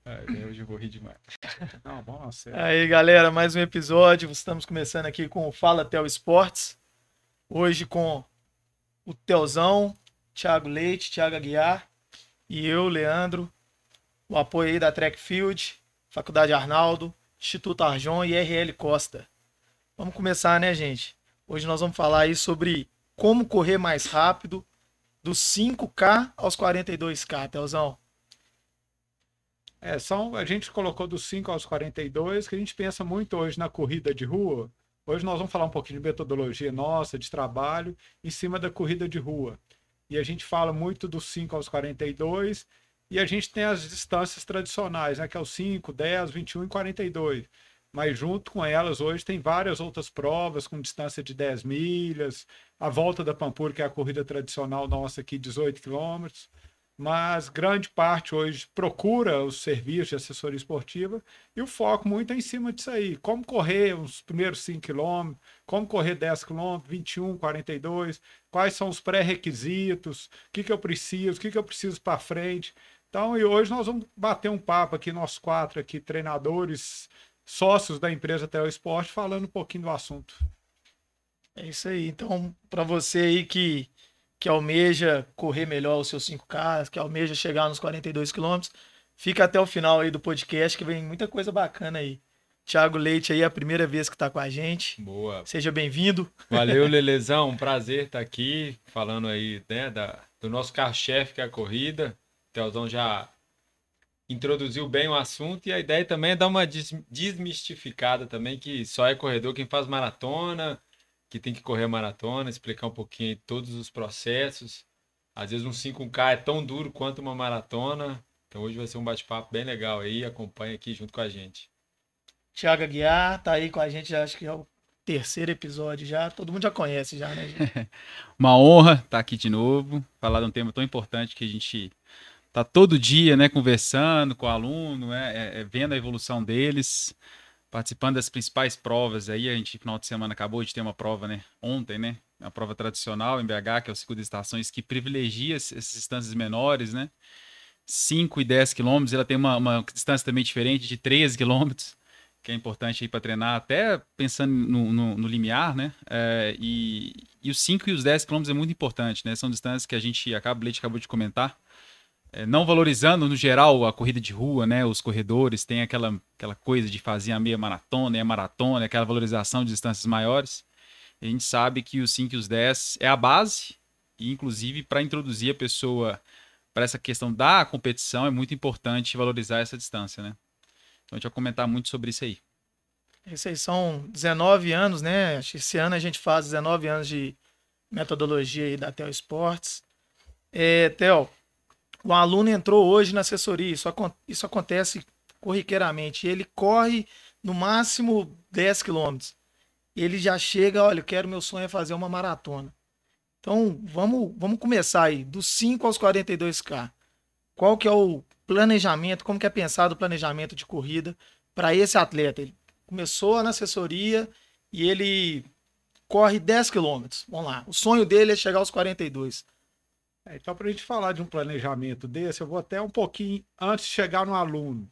Hoje eu vou rir demais. Não, bom, sério. Aí, galera, mais um episódio. Estamos começando aqui com o Fala Tel Esportes. Hoje com o Telzão, Thiago Leite, Thiago Aguiar e eu, Leandro. O apoio aí da Track Field, Faculdade Arnaldo, Instituto Arjon e RL Costa. Vamos começar, né, gente? Hoje nós vamos falar aí sobre como correr mais rápido dos 5K aos 42K, Telzão. A gente colocou dos 5 aos 42, que a gente pensa muito hoje na corrida de rua. Hoje nós vamos falar um pouquinho de metodologia nossa, de trabalho, em cima da corrida de rua. E a gente fala muito dos 5 aos 42, e a gente tem as distâncias tradicionais, né, que é o 5, 10, 21 e 42. Mas junto com elas, hoje tem várias outras provas com distância de 10 milhas, a volta da Pampulha, que é a corrida tradicional nossa aqui, 18 quilômetros. Mas grande parte hoje procura os serviços de assessoria esportiva e o foco muito é em cima disso aí. Como correr os primeiros 5 quilômetros, como correr 10 quilômetros, 21, 42, quais são os pré-requisitos, o que eu preciso, o que eu preciso para frente. Então, e hoje nós vamos bater um papo aqui, nós quatro aqui, treinadores, sócios da empresa Telesporte, falando um pouquinho do assunto. É isso aí. Então, para você aí que almeja correr melhor os seus 5K, que almeja chegar nos 42 quilômetros, fica até o final aí do podcast que vem muita coisa bacana aí. Thiago Leite aí, é a primeira vez que está com a gente. Boa. Seja bem-vindo. Valeu, Lelezão. Um prazer estar aqui falando aí, né, do nosso carro-chefe, que é a corrida. O Telzão já introduziu bem o assunto e a ideia também é dar uma desmistificada também, que só é corredor quem faz maratona, que tem que correr a maratona, explicar um pouquinho aí todos os processos. Às vezes um 5K é tão duro quanto uma maratona. Então hoje vai ser um bate-papo bem legal aí. Acompanha aqui junto com a gente. Thiago Aguiar tá aí com a gente, já acho que é o terceiro episódio já. Todo mundo já conhece já, né, gente? Uma honra estar aqui de novo, falar de um tema tão importante que a gente tá todo dia, né, conversando com o aluno, vendo a evolução deles, participando das principais provas. Aí a gente, no final de semana, acabou de ter uma prova, né, ontem, né, uma prova tradicional em BH, que é o Ciclo das Estações, que privilegia essas distâncias menores, né, 5 e 10 quilômetros. Ela tem uma distância também diferente, de 13 quilômetros, que é importante aí para treinar, até pensando no limiar, né? E os 5 e os 10 quilômetros é muito importante, né? São distâncias que a gente acaba, o Leite acabou de comentar, não valorizando no geral a corrida de rua, né? Os corredores têm aquela coisa de fazer a meia maratona e a maratona, aquela valorização de distâncias maiores. E a gente sabe que os 5 e os 10 é a base, e inclusive para introduzir a pessoa para essa questão da competição é muito importante valorizar essa distância, né? Então a gente vai comentar muito sobre isso aí. Esses aí são 19 anos, né? Acho que esse ano a gente faz 19 anos de metodologia aí da Tel Esportes. Tel, o aluno entrou hoje na assessoria, isso acontece corriqueiramente. Ele corre no máximo 10 quilômetros. Ele já chega, olha, eu quero, meu sonho é fazer uma maratona. Então, vamos começar aí, dos 5 aos 42K. Qual que é o planejamento, como que é pensado o planejamento de corrida para esse atleta? Ele começou na assessoria e ele corre 10 quilômetros. Vamos lá, o sonho dele é chegar aos 42. Então, para a gente falar de um planejamento desse, eu vou até um pouquinho antes de chegar no aluno.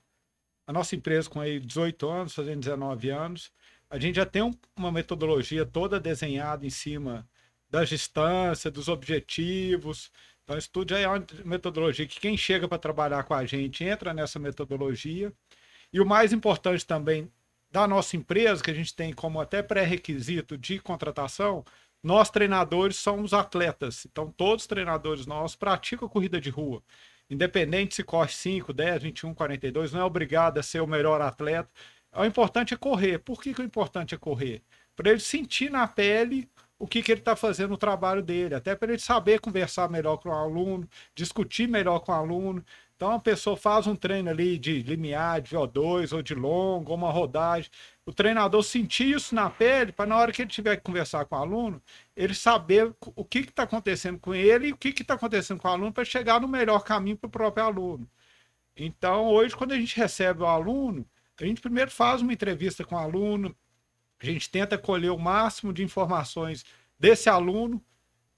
A nossa empresa, com aí 18 anos, fazendo 19 anos, a gente já tem uma metodologia toda desenhada em cima das distâncias, dos objetivos. Então, isso tudo já é uma metodologia que quem chega para trabalhar com a gente entra nessa metodologia. E o mais importante também da nossa empresa, que a gente tem como até pré-requisito de contratação, nós treinadores somos atletas. Então, todos os treinadores nossos praticam corrida de rua. Independente se corre 5, 10, 21, 42, não é obrigado a ser o melhor atleta. O importante é correr. Por que o importante é correr? Para ele sentir na pele o que ele está fazendo no trabalho dele, até para ele saber conversar melhor com o aluno, discutir melhor com o aluno. Então a pessoa faz um treino ali de limiar, de VO2 ou de longo, ou uma rodagem. O treinador sentir isso na pele, para na hora que ele tiver que conversar com o aluno, ele saber o que está acontecendo com ele e o que está acontecendo com o aluno para chegar no melhor caminho para o próprio aluno. Então hoje, quando a gente recebe o aluno, a gente primeiro faz uma entrevista com o aluno, a gente tenta colher o máximo de informações desse aluno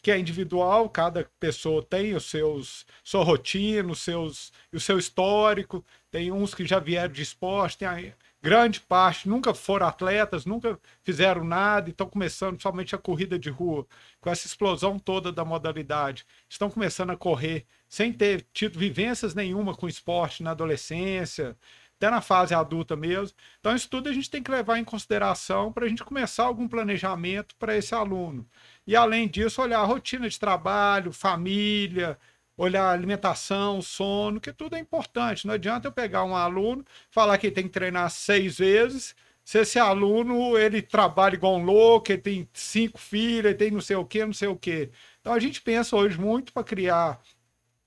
que é individual, cada pessoa tem sua rotina, o seu histórico. Tem uns que já vieram de esporte, tem a grande parte nunca foram atletas, nunca fizeram nada, e estão começando somente a corrida de rua, com essa explosão toda da modalidade. Estão começando a correr sem ter tido vivências nenhuma com esporte na adolescência, até na fase adulta mesmo. Então, isso tudo a gente tem que levar em consideração para a gente começar algum planejamento para esse aluno. E, além disso, olhar a rotina de trabalho, família, olhar a alimentação, sono, que tudo é importante. Não adianta eu pegar um aluno, falar que ele tem que treinar 6 vezes, se esse aluno ele trabalha igual um louco, ele tem 5 filhos, ele tem não sei o quê, não sei o quê. Então, a gente pensa hoje muito para criar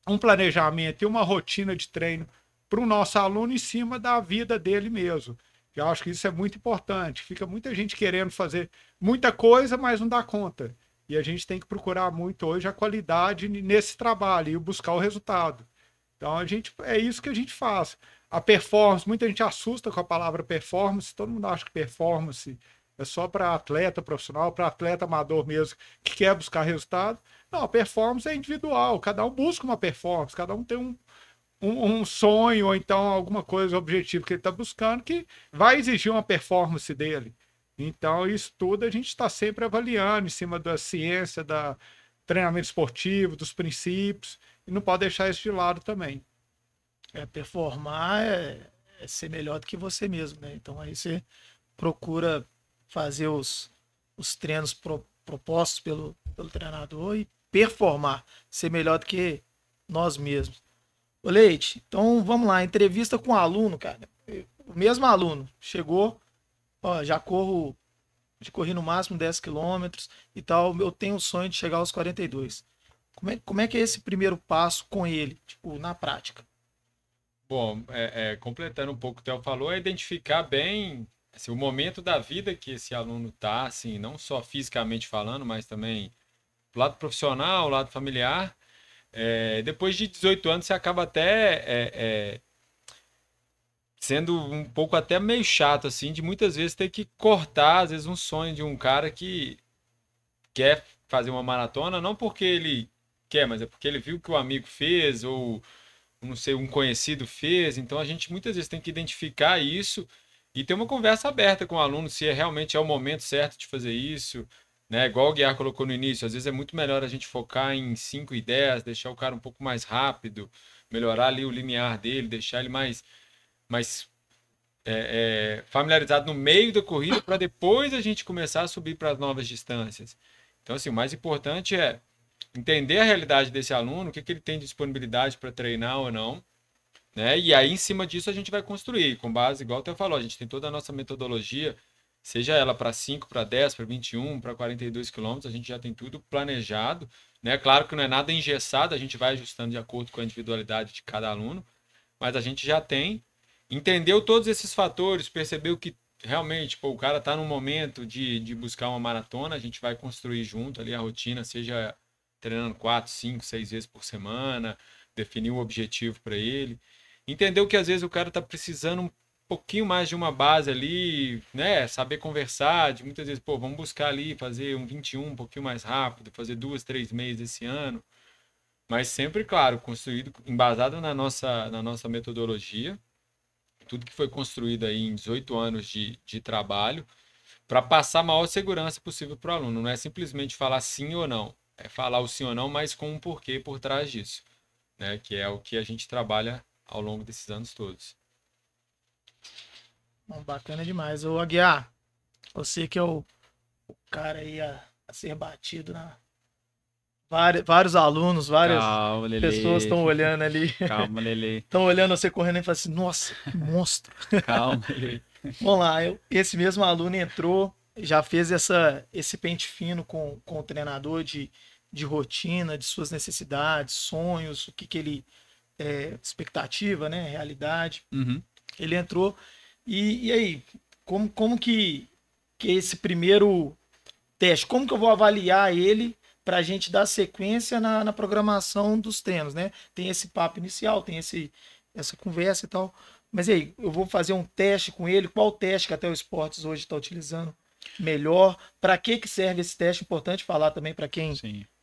um planejamento e uma rotina de treino para o nosso aluno em cima da vida dele mesmo. Eu acho que isso é muito importante. Fica muita gente querendo fazer muita coisa, mas não dá conta. E a gente tem que procurar muito hoje a qualidade nesse trabalho e buscar o resultado. Então, é isso que a gente faz. A performance, muita gente assusta com a palavra performance, todo mundo acha que performance é só para atleta profissional, para atleta amador mesmo, que quer buscar resultado. Não, a performance é individual, cada um busca uma performance, cada um tem um sonho ou então alguma coisa, objetivo que ele está buscando, que vai exigir uma performance dele. Então, isso tudo a gente está sempre avaliando em cima da ciência, do treinamento esportivo, dos princípios, e não pode deixar isso de lado também. Performar é ser melhor do que você mesmo, né? Então, aí você procura fazer os treinos propostos pelo treinador e performar, ser melhor do que nós mesmos. Ô Leite, então vamos lá, entrevista com o aluno, cara. O mesmo aluno chegou, ó, já corri no máximo 10 quilômetros e tal, eu tenho o sonho de chegar aos 42. Como é que é esse primeiro passo com ele, tipo, na prática? Bom, completando um pouco o que o Theo falou, é identificar bem assim, o momento da vida que esse aluno está, assim, não só fisicamente falando, mas também do lado profissional, lado familiar. Depois de 18 anos, você acaba até sendo um pouco até meio chato, assim, de muitas vezes ter que cortar, às vezes, um sonho de um cara que quer fazer uma maratona, não porque ele quer, mas é porque ele viu que o amigo fez, ou, não sei, um conhecido fez. Então, a gente muitas vezes tem que identificar isso e ter uma conversa aberta com o aluno, se realmente é o momento certo de fazer isso, né? Igual o Guiar colocou no início, às vezes é muito melhor a gente focar em 5 e 10, deixar o cara um pouco mais rápido, melhorar ali o limiar dele, deixar ele mais familiarizado no meio da corrida para depois a gente começar a subir para as novas distâncias. Então, assim, o mais importante é entender a realidade desse aluno, o que ele tem de disponibilidade para treinar ou não, né? E aí, em cima disso, a gente vai construir, com base, igual o Theo falou, a gente tem toda a nossa metodologia, seja ela para 5, para 10, para 21, para 42 quilômetros, a gente já tem tudo planejado, né? Claro que não é nada engessado, a gente vai ajustando de acordo com a individualidade de cada aluno, mas a gente já tem, entendeu todos esses fatores, percebeu que realmente, o cara está num momento de buscar uma maratona, a gente vai construir junto ali a rotina, seja treinando 4, 5, 6 vezes por semana, definir um objetivo para ele. Entendeu que às vezes o cara está precisando um pouquinho mais de uma base ali, né? Saber conversar, de muitas vezes, vamos buscar ali, fazer um 21 um pouquinho mais rápido, fazer 2, 3 meses esse ano. Mas sempre, claro, construído, embasado na nossa metodologia, tudo que foi construído aí em 18 anos de trabalho, para passar a maior segurança possível para o aluno. Não é simplesmente falar sim ou não, é falar o sim ou não, mas com um porquê por trás disso, né? Que é o que a gente trabalha ao longo desses anos todos. Bom, bacana demais. Ô Aguiar, você que é o cara aí a ser batido na... Vários alunos, várias Calma, Lelê. pessoas estão olhando ali. Calma, Lelê. Estão olhando você correndo e falam assim, nossa, que monstro. Calma, Lelê. Vamos lá, esse mesmo aluno entrou, já fez esse pente fino com o treinador de rotina, de suas necessidades, sonhos, o que ele... expectativa, né? Realidade. Uhum. Ele entrou. E aí, como que esse primeiro teste, como que eu vou avaliar ele para a gente dar sequência na programação dos treinos, né? Tem esse papo inicial, tem essa conversa e tal. Mas aí, eu vou fazer um teste com ele. Qual teste que a Theo Esportes hoje está utilizando melhor? Para que serve esse teste? Importante falar também para quem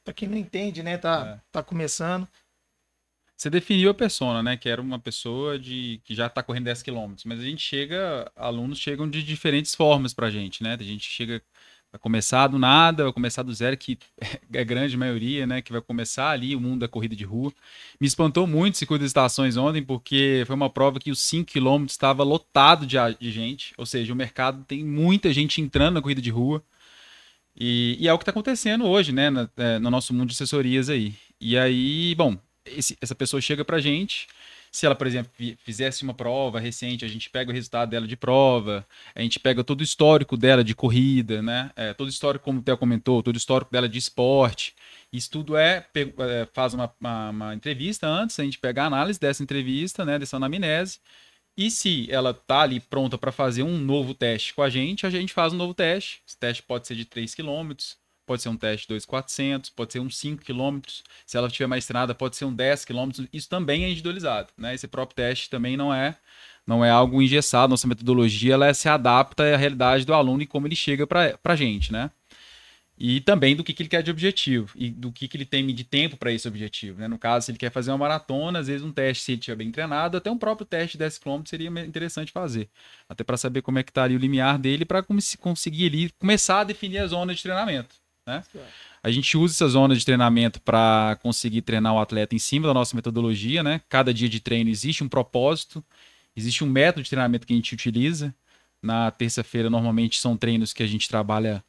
Para quem não entende, né? Tá começando. Você definiu a persona, né? Que era uma pessoa que já está correndo 10 quilômetros. Mas alunos chegam de diferentes formas pra gente, né? A gente chega vai começar do nada, vai começar do zero, que é a grande maioria, né? Que vai começar ali o mundo da corrida de rua. Me espantou muito esse circuito das estações ontem, porque foi uma prova que os 5 quilômetros estava lotado de gente. Ou seja, o mercado tem muita gente entrando na corrida de rua. E é o que está acontecendo hoje, né? No nosso mundo de assessorias aí. E aí, bom, essa pessoa chega pra gente. Se ela, por exemplo, fizesse uma prova recente, a gente pega o resultado dela de prova, a gente pega todo o histórico dela de corrida, né? Todo o histórico, como o Theo comentou, todo o histórico dela de esporte. Isso tudo faz uma entrevista antes, a gente pega a análise dessa entrevista, né? Dessa anamnese. E se ela tá ali pronta para fazer um novo teste com a gente faz um novo teste. Esse teste pode ser de 3 quilômetros, pode ser um teste de 2.400, pode ser um 5 quilômetros. Se ela tiver mais treinada, pode ser um 10 quilômetros. Isso também é individualizado, né? Esse próprio teste também não é algo engessado. Nossa metodologia ela se adapta à realidade do aluno e como ele chega para a gente, né? E também do que ele quer de objetivo e do que ele tem de tempo para esse objetivo, né? No caso, se ele quer fazer uma maratona, às vezes um teste, se ele estiver bem treinado, até um próprio teste de 10 km seria interessante fazer. Até para saber como é que está ali o limiar dele, para conseguir ali começar a definir a zona de treinamento, né? A gente usa essa zona de treinamento para conseguir treinar o atleta em cima da nossa metodologia, né? Cada dia de treino existe um propósito, existe um método de treinamento que a gente utiliza. Na terça-feira, normalmente, são treinos que a gente trabalha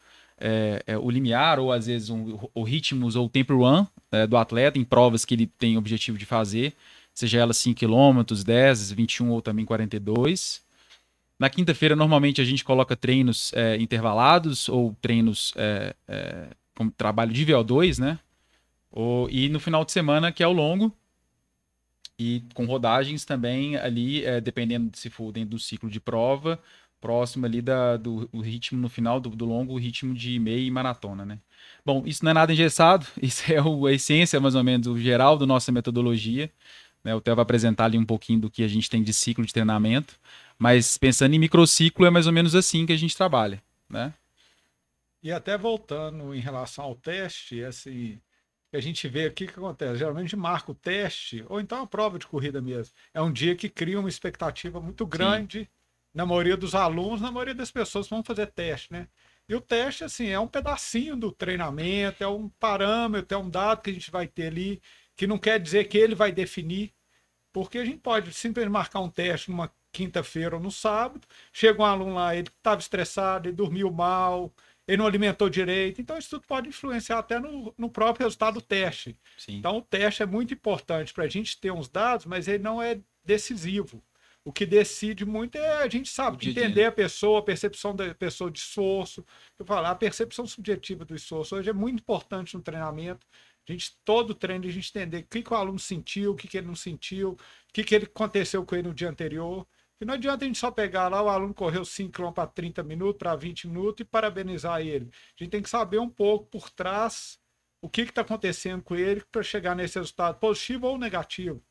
o limiar, ou às vezes o ritmos ou o tempo run do atleta em provas que ele tem o objetivo de fazer, seja ela 5 km, 10, 21 ou também 42. Na quinta-feira, normalmente, a gente coloca treinos intervalados ou treinos com trabalho de VO2, né? E no final de semana, que é o longo, e com rodagens também ali, dependendo se for dentro do ciclo de prova, próximo ali do ritmo no final do longo, o ritmo de meia e maratona, né? Bom, isso não é nada engessado, isso é a essência, mais ou menos, o geral da nossa metodologia, né? O Theo vai apresentar ali um pouquinho do que a gente tem de ciclo de treinamento, mas pensando em microciclo, é mais ou menos assim que a gente trabalha, né? E até voltando em relação ao teste, assim, que a gente vê aqui o que acontece. Geralmente a gente marca o teste, ou então a prova de corrida mesmo. É um dia que cria uma expectativa muito grande. Sim. Na maioria dos alunos, na maioria das pessoas que vão fazer teste, né? E o teste, assim, é um pedacinho do treinamento, é um parâmetro, é um dado que a gente vai ter ali, que não quer dizer que ele vai definir, porque a gente pode simplesmente marcar um teste numa quinta-feira ou no sábado, chega um aluno lá, ele estava estressado, ele dormiu mal, ele não alimentou direito, então isso tudo pode influenciar até no próprio resultado do teste. Sim. Então o teste é muito importante para a gente ter uns dados, mas ele não é decisivo. O que decide muito é a gente sabe entender a pessoa, a percepção da pessoa de esforço. Eu falo, a percepção subjetiva do esforço hoje é muito importante no treinamento. Todo treino, a gente entender o que o aluno sentiu, o que ele não sentiu, o que ele aconteceu com ele no dia anterior. E não adianta a gente só pegar lá, o aluno correu 5 km para 30 minutos, para 20 minutos e parabenizar ele. A gente tem que saber um pouco por trás o que está acontecendo com ele para chegar nesse resultado positivo ou negativo.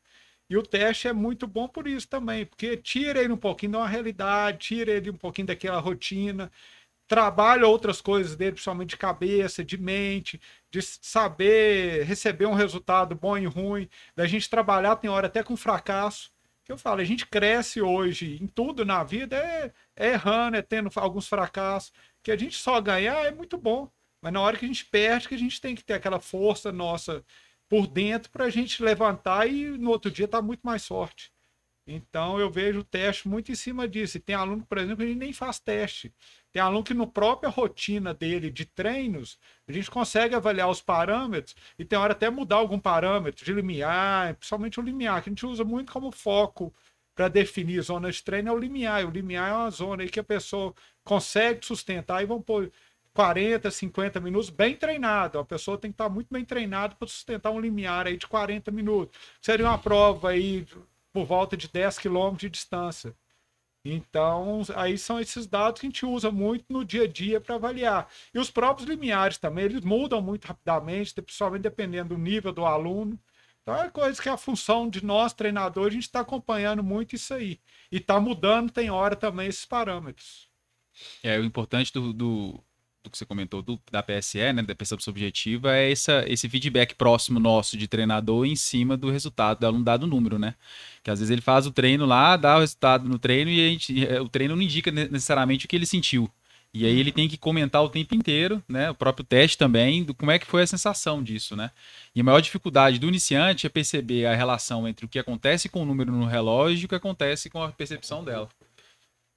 E o teste é muito bom por isso também, porque tira ele um pouquinho de uma realidade, tira ele um pouquinho daquela rotina, trabalha outras coisas dele, principalmente de cabeça, de mente, de saber receber um resultado bom e ruim, da gente trabalhar, tem hora até com fracasso. Que eu falo, a gente cresce hoje em tudo na vida, errando, tendo alguns fracassos, que a gente só ganhar é muito bom, mas na hora que a gente perde, que a gente tem que ter aquela força nossa por dentro para a gente levantar e no outro dia tá muito mais forte. Então eu vejo o teste muito em cima disso. E tem aluno, por exemplo, que a gente nem faz teste. Tem aluno que no própria rotina dele de treinos, a gente consegue avaliar os parâmetros e tem hora até mudar algum parâmetro de limiar, principalmente o limiar, que a gente usa muito como foco para definir zona de treino, é o limiar. E o limiar é uma zona aí que a pessoa consegue sustentar e vão pôr 40, 50 minutos bem treinado. A pessoa tem que estar muito bem treinada para sustentar um limiar aí de 40 minutos. Seria uma prova aí por volta de 10 km de distância. Então, aí são esses dados que a gente usa muito no dia a dia para avaliar. E os próprios limiares também, eles mudam muito rapidamente, principalmente dependendo do nível do aluno. Então, é coisa que a função de nós, treinadores, a gente está acompanhando muito isso aí. E está mudando, tem hora também, esses parâmetros. O importante do que você comentou da PSE, né, da percepção subjetiva, é esse feedback próximo nosso de treinador em cima do resultado, do aluno dado número, né? Que às vezes ele faz o treino lá, dá o resultado no treino e o treino não indica necessariamente o que ele sentiu. E aí ele tem que comentar o tempo inteiro, né? O próprio teste também, do como é que foi a sensação disso, né? E a maior dificuldade do iniciante é perceber a relação entre o que acontece com o número no relógio e o que acontece com a percepção dela.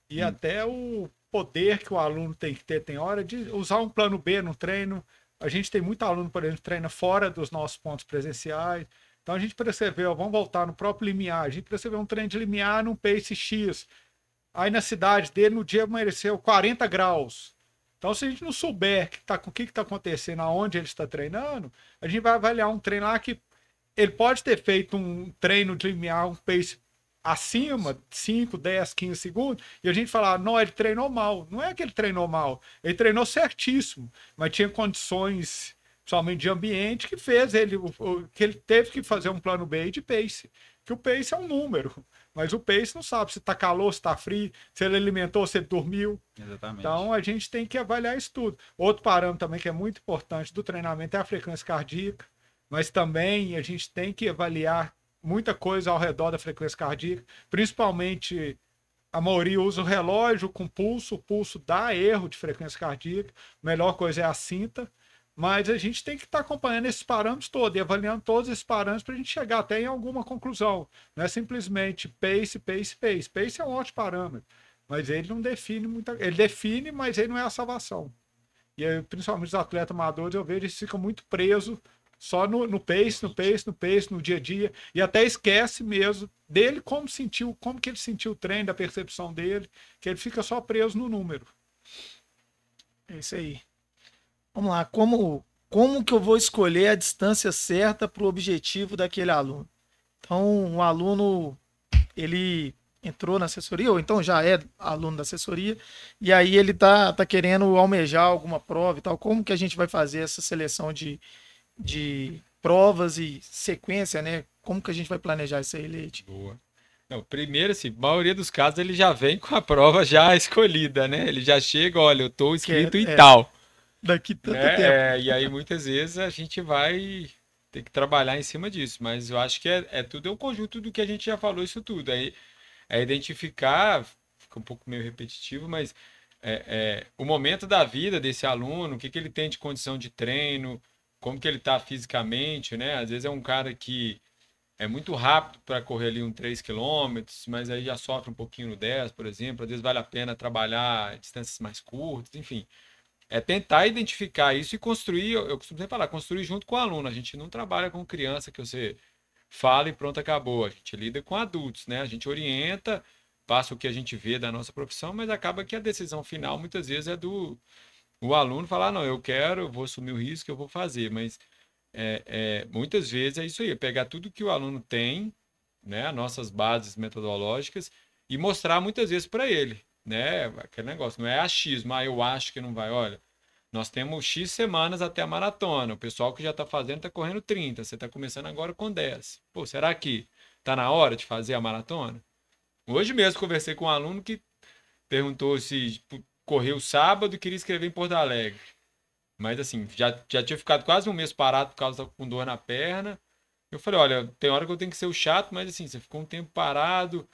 E até o poder que o aluno tem que ter, tem hora de usar um plano B no treino. A gente tem muito aluno, por exemplo, que treina fora dos nossos pontos presenciais. Então a gente precisa ver, ó, vamos voltar no próprio limiar. A gente precisa ver um treino de limiar num pace X. Aí na cidade dele, no dia amanheceu 40 graus. Então, se a gente não souber o que está acontecendo, aonde ele está treinando, a gente vai avaliar um treino lá que ele pode ter feito um treino de limiar, um pace acima, 5, 10, 15 segundos, e a gente falar, não, ele treinou mal. Não é que ele treinou mal, ele treinou certíssimo, mas tinha condições, principalmente de ambiente, que fez ele, que ele teve que fazer um plano B de pace. Que o pace é um número, mas o pace não sabe se está calor, se está frio, se ele alimentou, se ele dormiu. Exatamente. Então a gente tem que avaliar isso tudo. Outro parâmetro também que é muito importante do treinamento é a frequência cardíaca, mas também a gente tem que avaliar muita coisa ao redor da frequência cardíaca, principalmente a maioria usa o relógio com pulso, o pulso dá erro de frequência cardíaca, a melhor coisa é a cinta. Mas a gente tem que estar acompanhando esses parâmetros todos e avaliando todos esses parâmetros para a gente chegar até em alguma conclusão. Não é simplesmente pace, pace, pace. Pace é um ótimo parâmetro, mas ele não define muita. Ele define, mas ele não é a salvação. E aí, principalmente os atletas amadores, eu vejo eles ficam muito presos só no pace, no pace, no pace, no dia a dia, e até esquece mesmo dele como que ele sentiu o treino, da percepção dele, que ele fica só preso no número. É isso aí. Vamos lá, como que eu vou escolher a distância certa para o objetivo daquele aluno? Então, o aluno, ele entrou na assessoria, ou então já é aluno da assessoria, e aí ele tá querendo almejar alguma prova e tal. Como que a gente vai fazer essa seleção de provas e sequência, né? Como que a gente vai planejar isso aí, Leite? Boa. Não, primeiro, assim, a maioria dos casos ele já vem com a prova já escolhida, né? Ele já chega, olha, eu tô inscrito em tal. Daqui tanto tempo. E aí muitas vezes a gente vai ter que trabalhar em cima disso, mas eu acho que tudo um conjunto do que a gente já falou isso tudo. Aí é identificar, fica um pouco meio repetitivo, mas o momento da vida desse aluno, o que ele tem de condição de treino, como que ele está fisicamente, né? Às vezes é um cara que é muito rápido para correr ali 3 km, mas aí já sofre um pouquinho no 10, por exemplo. Às vezes vale a pena trabalhar distâncias mais curtas, enfim. É tentar identificar isso e construir, eu costumo sempre falar, construir junto com o aluno. A gente não trabalha com criança que você fala e pronto, acabou. A gente lida com adultos, né? A gente orienta, passa o que a gente vê da nossa profissão, mas acaba que a decisão final muitas vezes é do o aluno falar, não, eu quero, eu vou assumir o risco, eu vou fazer. Mas muitas vezes é isso aí, é pegar tudo que o aluno tem, né? Nossas bases metodológicas e mostrar muitas vezes para ele. Né? Aquele negócio, não é achismo, eu acho que não vai. Olha, nós temos X semanas até a maratona. O pessoal que já está fazendo está correndo 30. Você está começando agora com 10. Pô, será que está na hora de fazer a maratona? Hoje mesmo conversei com um aluno que perguntou se correu sábado e queria escrever em Porto Alegre. Mas assim, já tinha ficado quase um mês parado por causa com dor na perna. Eu falei, olha, tem hora que eu tenho que ser o chato, mas assim, você ficou um tempo parado.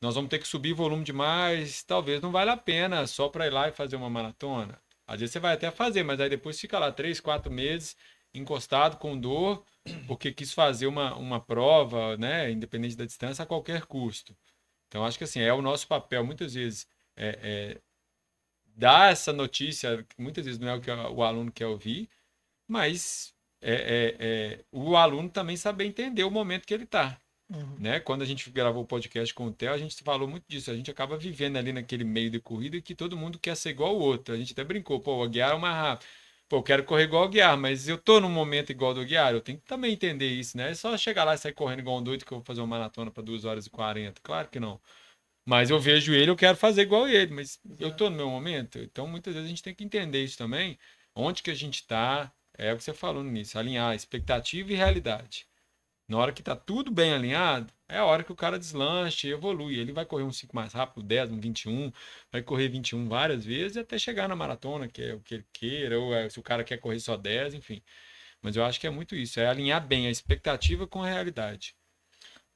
Nós vamos ter que subir volume demais, talvez não valha a pena só para ir lá e fazer uma maratona. Às vezes você vai até fazer, mas aí depois fica lá 3, 4 meses encostado com dor, porque quis fazer uma prova, né, independente da distância, a qualquer custo. Então acho que assim, é o nosso papel muitas vezes dar essa notícia, que muitas vezes não é o que o aluno quer ouvir, mas o aluno também saber entender o momento que ele está. Né? Quando a gente gravou o podcast com o Theo, a gente falou muito disso. A gente acaba vivendo ali naquele meio de corrida que todo mundo quer ser igual ao outro. A gente até brincou, pô, o Aguiar é o mais rápido. Pô, eu quero correr igual ao Aguiar, mas eu tô num momento igual ao do Aguiar, eu tenho que também entender isso, né? É só chegar lá e sair correndo igual um doido que eu vou fazer uma maratona para 2 horas e 40. Claro que não. Mas eu vejo ele, eu quero fazer igual a ele, mas eu tô no meu momento. Então, muitas vezes a gente tem que entender isso também. Onde que a gente tá, é o que você falou no início, alinhar expectativa e realidade. Na hora que tá tudo bem alinhado, é a hora que o cara deslancha e evolui. Ele vai correr um 5 mais rápido, 10, um 21, vai correr 21 várias vezes até chegar na maratona, que é o que ele queira, ou se o cara quer correr só 10, enfim. Mas eu acho que é muito isso, é alinhar bem a expectativa com a realidade.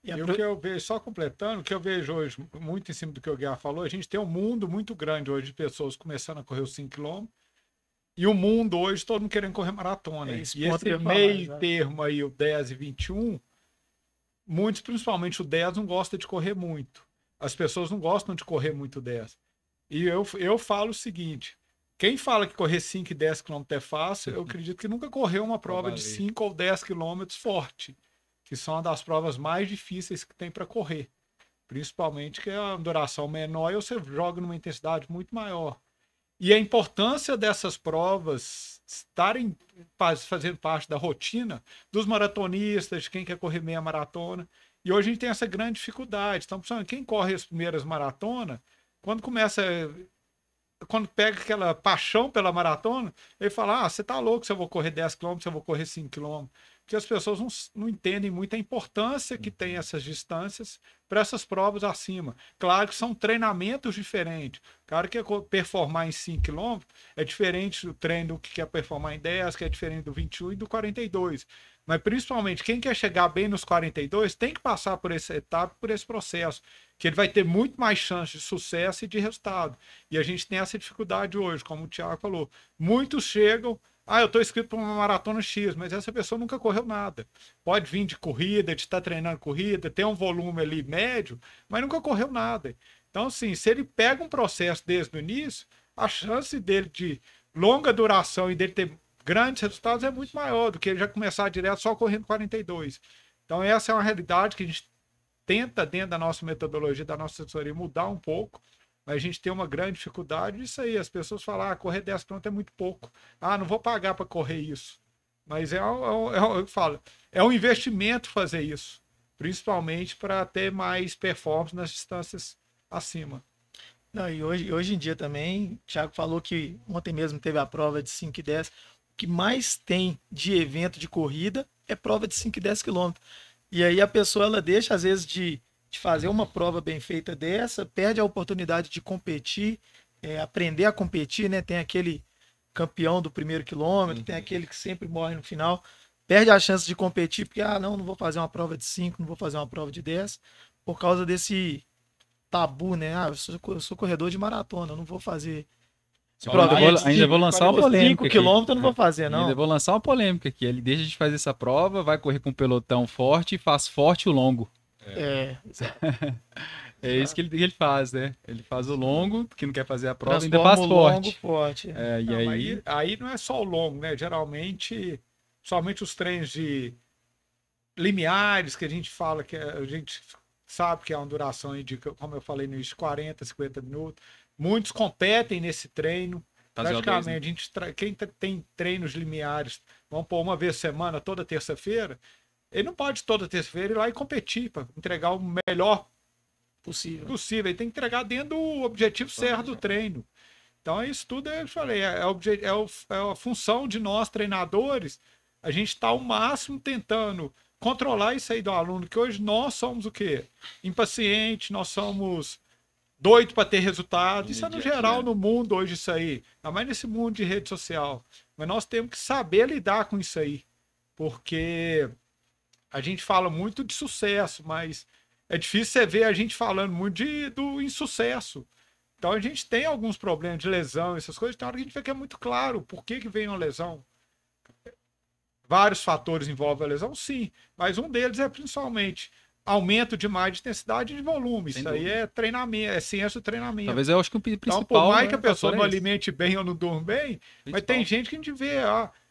E o que eu vejo, só completando, o que eu vejo hoje, muito em cima do que o Guiar falou, a gente tem um mundo muito grande hoje de pessoas começando a correr os 5 km, e o mundo hoje, todo mundo querendo correr maratona. E esse meio termo aí, o 10 e 21, muitos, principalmente o 10, não gostam de correr muito. As pessoas não gostam de correr muito 10. E eu falo o seguinte, quem fala que correr 5 e 10 km é fácil, eu acredito que nunca correu uma prova de 5 ou 10 km forte, que são uma das provas mais difíceis que tem para correr. Principalmente que é uma duração menor e você joga numa intensidade muito maior. E a importância dessas provas estarem fazendo parte da rotina dos maratonistas, de quem quer correr meia maratona. E hoje a gente tem essa grande dificuldade. Então, quem corre as primeiras maratonas, quando pega aquela paixão pela maratona, ele fala, você tá louco se eu vou correr 10 km, se eu vou correr 5 km. Porque as pessoas não entendem muito a importância que tem essas distâncias para essas provas acima. Claro que são treinamentos diferentes. O cara que quer performar em 5 km é diferente do treino do que quer performar em 10, que é diferente do 21 e do 42. Mas principalmente quem quer chegar bem nos 42 tem que passar por essa etapa, por esse processo, que ele vai ter muito mais chance de sucesso e de resultado. E a gente tem essa dificuldade hoje, como o Thiago falou. Muitos chegam, eu estou inscrito para uma maratona X, mas essa pessoa nunca correu nada. Pode vir de corrida, de estar treinando corrida, ter um volume ali médio, mas nunca correu nada. Então, assim, se ele pega um processo desde o início, a chance dele de longa duração e dele ter grandes resultados é muito maior do que ele já começar direto só correndo 42. Então, essa é uma realidade que a gente tenta, dentro da nossa metodologia, da nossa assessoria, mudar um pouco. Mas a gente tem uma grande dificuldade disso aí. As pessoas falam, correr 10 km é muito pouco. Não vou pagar para correr isso. Mas eu falo, é um investimento fazer isso. Principalmente para ter mais performance nas distâncias acima. Não, e hoje em dia também, o Thiago falou que ontem mesmo teve a prova de 5 e 10. O que mais tem de evento de corrida é prova de 5 e 10 km. E aí a pessoa ela deixa, às vezes, de fazer uma prova bem feita dessa, perde a oportunidade de competir, aprender a competir, né? Tem aquele campeão do primeiro quilômetro, tem aquele que sempre morre no final, perde a chance de competir, porque, não vou fazer uma prova de 5, não vou fazer uma prova de 10, por causa desse tabu, né? Eu sou corredor de maratona, eu não vou fazer... Ainda vou lançar uma polêmica 5 km eu não vou fazer, não. Ainda vou lançar uma polêmica aqui. Ele deixa de fazer essa prova, vai correr com um pelotão forte e faz forte o longo. É isso que ele faz, né? Ele faz o longo, que não quer fazer a prova, ainda faz forte. Aí não é só o longo, né? Geralmente, somente os treinos de limiares, que a gente fala que a gente sabe que é uma duração de, como eu falei no início, 40, 50 minutos. Muitos competem nesse treino. Praticamente, quem tem treinos limiares, vamos pôr uma vez por semana, toda terça-feira, ele não pode toda terça-feira ir lá e competir para entregar o melhor possível. Ele tem que entregar dentro do objetivo certo do treino. Então, isso tudo, eu falei, é a função de nós, treinadores, a gente está ao máximo tentando controlar isso aí do aluno, que hoje nós somos o quê? Impacientes, nós somos doido para ter resultado. Isso é no geral no mundo hoje, isso aí. Ainda mais nesse mundo de rede social. Mas nós temos que saber lidar com isso aí. Porque a gente fala muito de sucesso, mas é difícil você ver a gente falando muito do insucesso. Então a gente tem alguns problemas de lesão, essas coisas. Tem hora que a gente vê que é muito claro por que vem uma lesão. Vários fatores envolvem a lesão, sim. Mas um deles é principalmente aumento demais de intensidade e de volume. Isso aí é treinamento, é ciência do treinamento. Talvez eu acho que o principal... Então, por mais que a pessoa não alimente bem ou não durma bem, mas tem gente que a gente vê,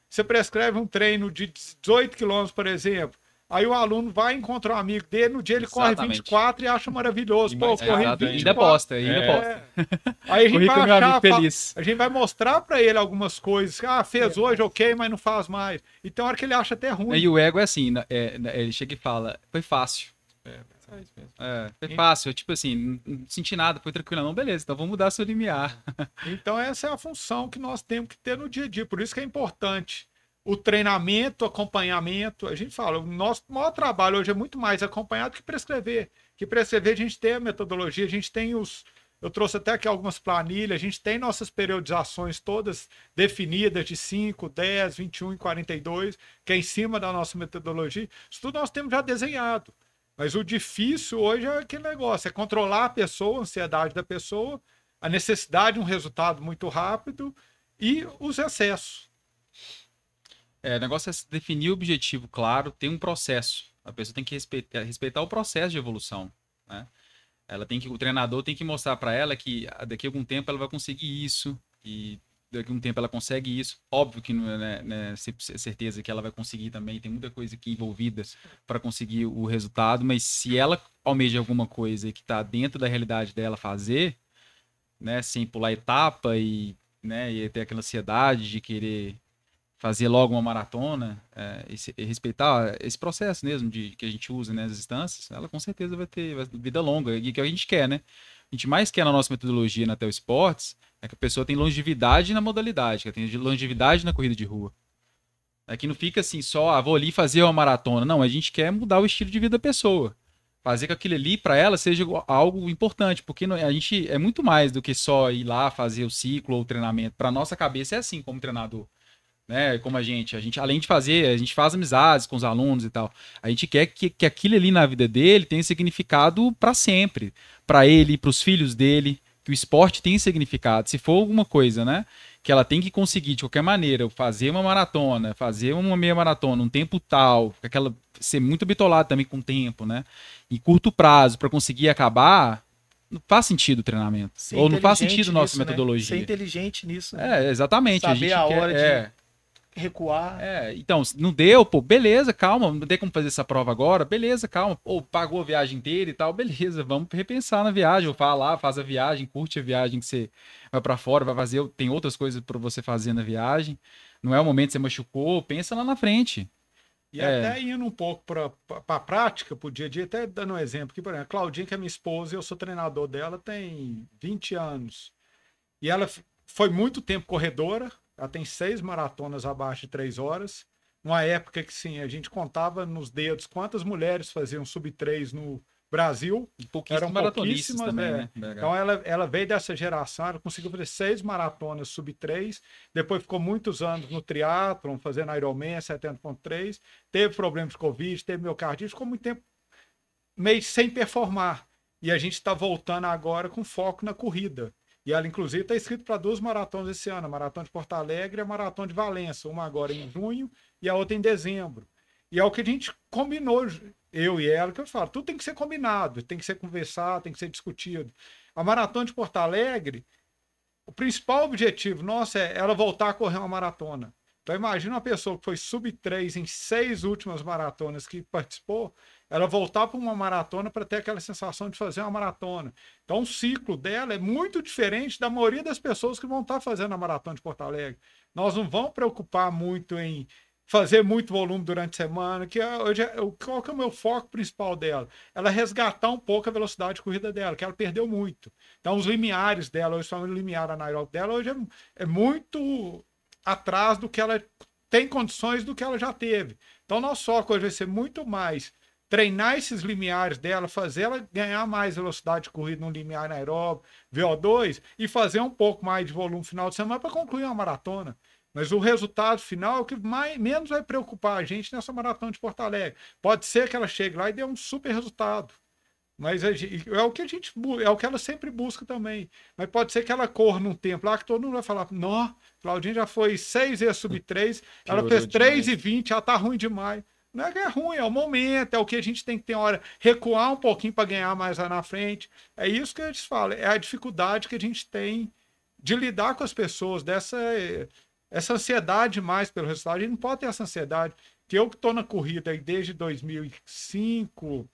você prescreve um treino de 18 km, por exemplo, aí o aluno vai encontrar um amigo dele, no dia ele corre 24 e acha maravilhoso. Pô, corri 24. Ainda posta. Aí a gente vai achar, feliz. A gente vai mostrar pra ele algumas coisas. Fez hoje, ok, mas não faz mais. E tem hora que ele acha até ruim. E o ego é assim, ele chega e fala, foi fácil. Foi fácil, tipo assim, não senti nada, foi tranquilo, não, beleza, então vamos mudar seu limiar. Então essa é a função que nós temos que ter no dia a dia, por isso que é importante o treinamento, acompanhamento. A gente fala, o nosso maior trabalho hoje é muito mais acompanhado que prescrever. Que prescrever a gente tem a metodologia, a gente tem os... Eu trouxe até aqui algumas planilhas, a gente tem nossas periodizações todas definidas de 5, 10, 21 e 42, que é em cima da nossa metodologia. Isso tudo nós temos já desenhado. Mas o difícil hoje é aquele negócio, é controlar a pessoa, a ansiedade da pessoa, a necessidade de um resultado muito rápido e os excessos. O negócio é definir o objetivo claro, tem um processo. A pessoa tem que respeitar o processo de evolução, né? O treinador tem que mostrar para ela que daqui a algum tempo ela vai conseguir isso, e daqui a um tempo ela consegue isso. Óbvio que não é certeza que ela vai conseguir também, tem muita coisa aqui envolvida para conseguir o resultado, mas se ela almeja alguma coisa que está dentro da realidade dela fazer, né, sem pular etapa e ter aquela ansiedade de querer fazer logo uma maratona, respeitar esse processo mesmo que a gente usa nas instâncias, ela com certeza vai ter vida longa, e que a gente quer, né? A gente mais quer na nossa metodologia na Theo Esportes é que a pessoa tem longevidade na modalidade, que ela tem longevidade na corrida de rua. É que não fica assim só, vou ali fazer uma maratona. Não, a gente quer mudar o estilo de vida da pessoa. Fazer que aquilo ali, para ela, seja algo importante, porque a gente é muito mais do que só ir lá fazer o ciclo ou o treinamento. Para nossa cabeça é assim, como treinador. Né? Como a gente além de fazer, a gente faz amizades com os alunos e tal. A gente quer que aquilo ali na vida dele tenha significado para sempre, para ele, para os filhos dele, que o esporte tem significado. Se for alguma coisa, né, que ela tem que conseguir de qualquer maneira, fazer uma maratona, fazer uma meia maratona, um tempo tal, aquela ser muito bitolado também com o tempo, né, em curto prazo para conseguir acabar. Não faz sentido o treinamento. Ou não faz sentido a nossa metodologia. Ser inteligente nisso. Né? Exatamente. Saber a hora de recuar. Então, não deu, pô, beleza, calma, não tem como fazer essa prova agora, beleza, calma, ou pagou a viagem inteira e tal, beleza, vamos repensar na viagem, ou vai lá, faz a viagem, curte a viagem que você vai pra fora, vai fazer, tem outras coisas para você fazer na viagem, não é o momento que você machucou, pensa lá na frente. E até indo um pouco para a prática, para o dia a dia, até dando um exemplo aqui, por exemplo, a Claudinha, que é minha esposa, eu sou treinador dela, tem 20 anos, e ela foi muito tempo corredora. Ela tem 6 maratonas abaixo de 3 horas. Uma época que, sim, a gente contava nos dedos quantas mulheres faziam sub-3 no Brasil. Eram pouquíssimas também, né? Então, ela veio dessa geração, ela conseguiu fazer 6 maratonas sub-3. Depois ficou muitos anos no triatlon, fazendo Ironman 70.3. Teve problemas de Covid, teve miocardite, ficou muito tempo meio sem performar. E a gente está voltando agora com foco na corrida. E ela, inclusive, está inscrita para 2 maratonas esse ano, a Maratona de Porto Alegre e a Maratona de Valença, uma agora em junho e a outra em dezembro. E é o que a gente combinou, eu e ela, que eu falo, tudo tem que ser combinado, tem que ser conversado, tem que ser discutido. A Maratona de Porto Alegre, o principal objetivo nosso é ela voltar a correr uma maratona. Então, imagina uma pessoa que foi sub-3 em 6 últimas maratonas que participou, ela voltar para uma maratona para ter aquela sensação de fazer uma maratona. Então, o ciclo dela é muito diferente da maioria das pessoas que vão estar fazendo a Maratona de Porto Alegre. Nós não vamos preocupar muito em fazer muito volume durante a semana, que hoje qual que é o meu foco principal dela? Ela resgatar um pouco a velocidade de corrida dela, que ela perdeu muito. Então, os limiares dela, hoje o limiar anaeróbico dela, hoje é muito atrás do que ela tem condições do que ela já teve. Então, nosso foco hoje vai ser muito mais treinar esses limiares dela, fazer ela ganhar mais velocidade de corrida no limiar anaeróbico, VO2, e fazer um pouco mais de volume final de semana para concluir uma maratona. Mas o resultado final é o que menos vai preocupar a gente nessa maratona de Porto Alegre. Pode ser que ela chegue lá e dê um super resultado. Mas é o que é o que ela sempre busca também. Mas pode ser que ela corra num tempo lá que todo mundo vai falar: não, Claudinha já foi 6 vezes sub-3, ela fez 3,20, ela tá ruim demais. Não é que é ruim, é o momento, é o que a gente tem que ter hora, recuar um pouquinho para ganhar mais lá na frente. É isso que eles falam, é a dificuldade que a gente tem de lidar com as pessoas, essa ansiedade mais pelo resultado. A gente não pode ter essa ansiedade. Que eu que estou na corrida aí desde 2005,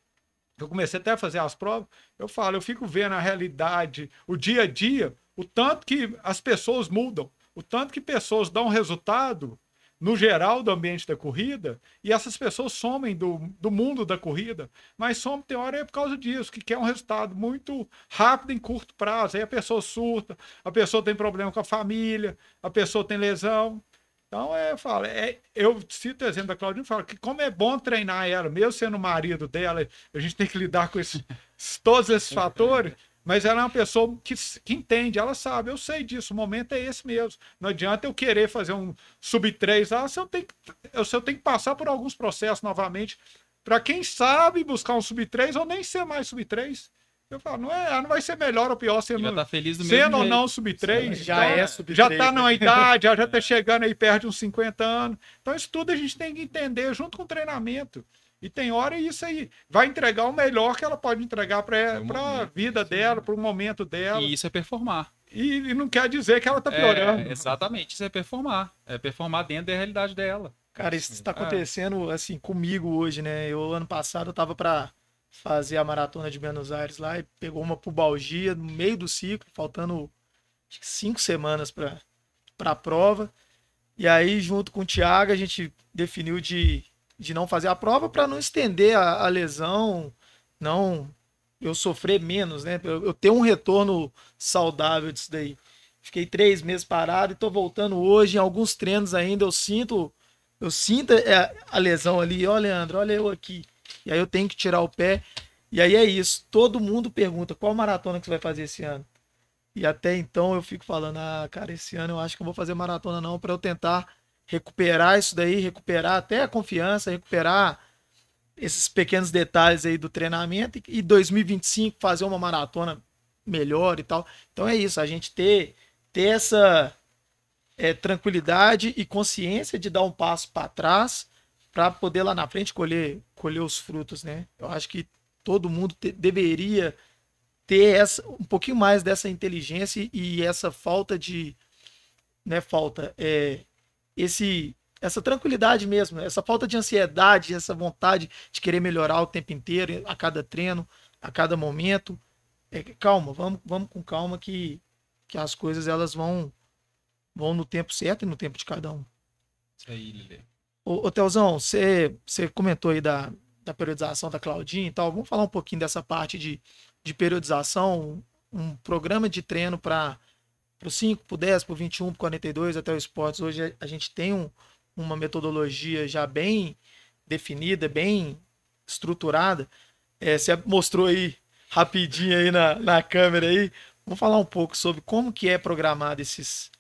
eu comecei até a fazer as provas, eu fico vendo a realidade, o dia a dia, o tanto que as pessoas mudam, o tanto que pessoas dão resultado no geral do ambiente da corrida, e essas pessoas somem do mundo da corrida, mas somem, tem hora, é por causa disso, que quer um resultado muito rápido em curto prazo. Aí a pessoa surta, a pessoa tem problema com a família, a pessoa tem lesão. Então, eu cito o exemplo da Claudinha e falo que como é bom treinar ela, mesmo sendo o marido dela, a gente tem que lidar com todos esses fatores, mas ela é uma pessoa que entende, ela sabe, eu sei disso, o momento é esse mesmo. Não adianta eu querer fazer um sub-3 lá, se eu tenho que passar por alguns processos novamente, para quem sabe buscar um sub-3 ou nem ser mais sub-3. Eu falo, não vai ser melhor ou pior sendo, Já tá feliz do sendo mesmo ou jeito. não sub-3. Já então, é sub-3. Já tá numa idade, já tá chegando aí perto de uns 50 anos. Então, isso tudo a gente tem que entender junto com o treinamento. E tem hora isso aí vai entregar o melhor que ela pode entregar para a vida dela, para o momento dela. E isso é performar. E não quer dizer que ela tá piorando. Exatamente, isso é performar. É performar dentro da realidade dela. Cara, isso está acontecendo assim comigo hoje, né? Ano passado eu tava para fazer a maratona de Buenos Aires lá e pegou uma pubalgia no meio do ciclo, faltando acho que 5 semanas para a prova. E aí, junto com o Thiago, a gente definiu de não fazer a prova para não estender a lesão, não eu sofrer menos, né? Eu ter um retorno saudável disso daí. Fiquei 3 meses parado e tô voltando hoje. Em alguns treinos ainda eu sinto a lesão ali. Ó, Leandro, olha eu aqui. E aí eu tenho que tirar o pé. E aí é isso. Todo mundo pergunta qual maratona que você vai fazer esse ano. E até então eu fico falando, cara, esse ano eu acho que não vou fazer maratona não, para eu tentar recuperar isso daí, recuperar até a confiança, recuperar esses pequenos detalhes aí do treinamento e 2025 fazer uma maratona melhor e tal. Então é isso, a gente ter essa tranquilidade e consciência de dar um passo para trás para poder lá na frente colher os frutos, né? Eu acho que todo mundo deveria ter um pouquinho mais dessa inteligência e essa falta de, né, essa tranquilidade mesmo, essa falta de ansiedade, essa vontade de querer melhorar o tempo inteiro, a cada treino, a cada momento. Calma, vamos com calma que as coisas elas vão no tempo certo e no tempo de cada um. Isso aí, Lili. Ô Teozão, você comentou aí da periodização da Claudinha e tal. Vamos falar um pouquinho dessa parte de periodização, um programa de treino para o 5, para o 10, para o 21, para o 42, até o esportes. Hoje a gente tem uma metodologia já bem definida, bem estruturada. Você mostrou aí rapidinho aí na câmera aí. Vamos falar um pouco sobre como que é programado esses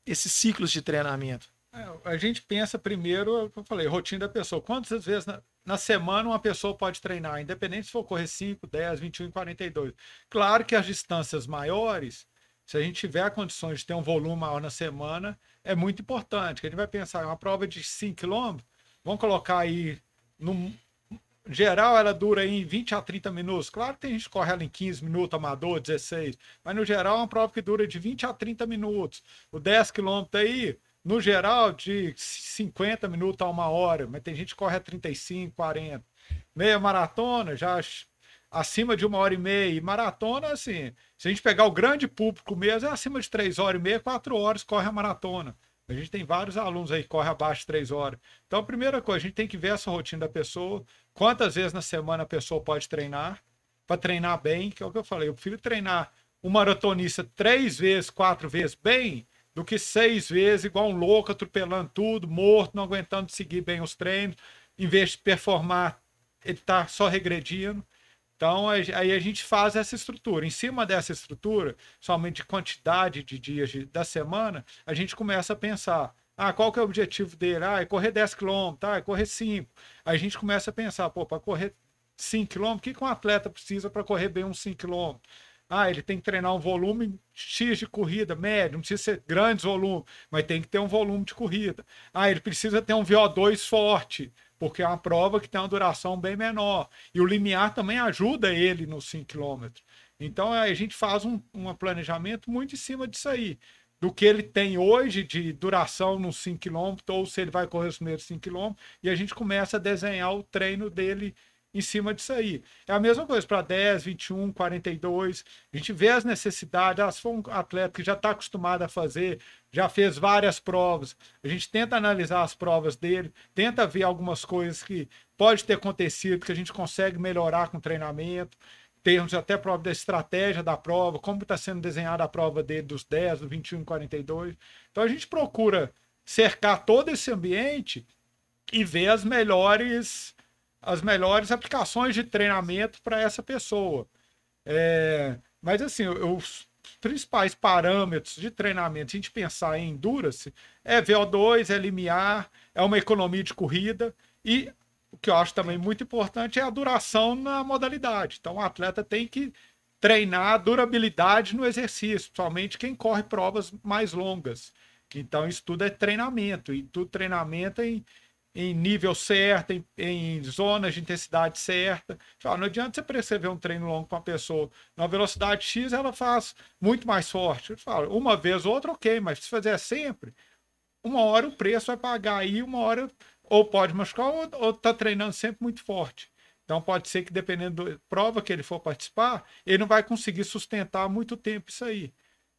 ciclos de treinamento. A gente pensa primeiro, eu falei, rotina da pessoa. Quantas vezes na semana uma pessoa pode treinar, independente se for correr 5, 10, 21 e 42. Claro que as distâncias maiores, se a gente tiver condições de ter um volume maior na semana, é muito importante. Que a gente vai pensar, uma prova de 5 km, vamos colocar aí, no geral ela dura aí em 20 a 30 minutos. Claro que tem gente que corre ela em 15 minutos, amador, 16. Mas no geral é uma prova que dura de 20 a 30 minutos. O 10 km aí, no geral, de 50 minutos a 1 hora, mas tem gente que corre a 35, 40. Meia maratona, já acima de 1h30. E maratona, assim, se a gente pegar o grande público mesmo, é acima de 3h30, 4 horas corre a maratona. A gente tem vários alunos aí que correm abaixo de 3 horas. Então, a primeira coisa, a gente tem que ver essa rotina da pessoa, quantas vezes na semana a pessoa pode treinar, para treinar bem, que é o que eu falei. Eu prefiro treinar um maratonista 3 vezes, 4 vezes bem, do que 6 vezes, igual um louco, atropelando tudo, morto, não aguentando seguir bem os treinos. Em vez de performar, ele está só regredindo. Então, aí a gente faz essa estrutura. Em cima dessa estrutura, somente de quantidade de dias da semana, a gente começa a pensar, qual que é o objetivo dele? É correr 10 km, é correr 5. Aí a gente começa a pensar, para correr 5 km, o que um atleta precisa para correr bem uns 5 km? Ele tem que treinar um volume X de corrida, médio, não precisa ser grandes volumes, mas tem que ter um volume de corrida. Ele precisa ter um VO2 forte, porque é uma prova que tem uma duração bem menor. E o limiar também ajuda ele nos 5 km. Então a gente faz um planejamento muito em cima disso aí. Do que ele tem hoje de duração nos 5 km, ou se ele vai correr os primeiros 5 km, e a gente começa a desenhar o treino dele em cima disso aí. É a mesma coisa para 10, 21, 42. A gente vê as necessidades. Se for um atleta que já está acostumado a fazer, já fez várias provas, a gente tenta analisar as provas dele, tenta ver algumas coisas que pode ter acontecido, que a gente consegue melhorar com o treinamento. Temos até prova da estratégia da prova, como está sendo desenhada a prova dele dos 10, do 21 e 42. Então a gente procura cercar todo esse ambiente e ver as melhores aplicações de treinamento para essa pessoa. Mas assim, os principais parâmetros de treinamento, se a gente pensar em endurance, é VO2, é limiar, é uma economia de corrida e o que eu acho também muito importante é a duração na modalidade. Então o atleta tem que treinar a durabilidade no exercício, principalmente quem corre provas mais longas. Então isso tudo é treinamento, e tudo treinamento em nível certo, em zonas de intensidade certa. Não adianta você prescrever um treino longo para uma pessoa. Na velocidade X, ela faz muito mais forte. Uma vez ou outra, ok, mas se fizer sempre, uma hora o preço vai pagar aí, uma hora ou pode machucar ou está treinando sempre muito forte. Então pode ser que, dependendo da prova que ele for participar, ele não vai conseguir sustentar muito tempo isso aí.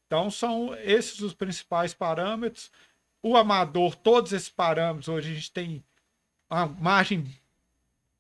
Então são esses os principais parâmetros. O amador, todos esses parâmetros, hoje a gente tem uma margem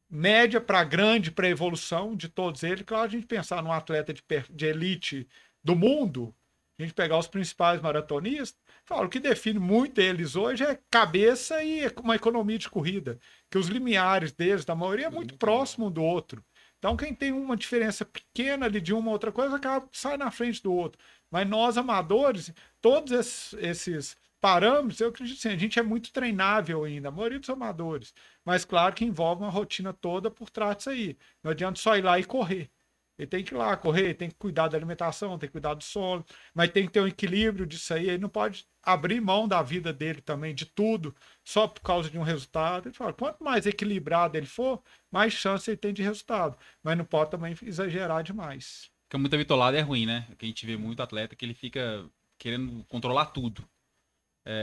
média para grande para evolução de todos eles. Claro, a gente pensar num atleta de elite do mundo, a gente pegar os principais maratonistas, o que define muito eles hoje é cabeça e uma economia de corrida, que os limiares deles, da maioria, é muito próximo um do outro. Então, quem tem uma diferença pequena ali de uma outra coisa, sai na frente do outro. Mas nós, amadores, todos esses parâmetros, eu acredito assim, a gente é muito treinável ainda, a maioria dos amadores. Mas claro que envolve uma rotina toda por trás disso aí. Não adianta só ir lá e correr. Ele tem que ir lá correr, tem que cuidar da alimentação, tem que cuidar do sono, mas tem que ter um equilíbrio disso aí. Ele não pode abrir mão da vida dele também, de tudo, só por causa de um resultado. Ele fala, quanto mais equilibrado ele for, mais chance ele tem de resultado. Mas não pode também exagerar demais. Fica muito habitolado é ruim, né? Que a gente vê muito atleta que ele fica querendo controlar tudo.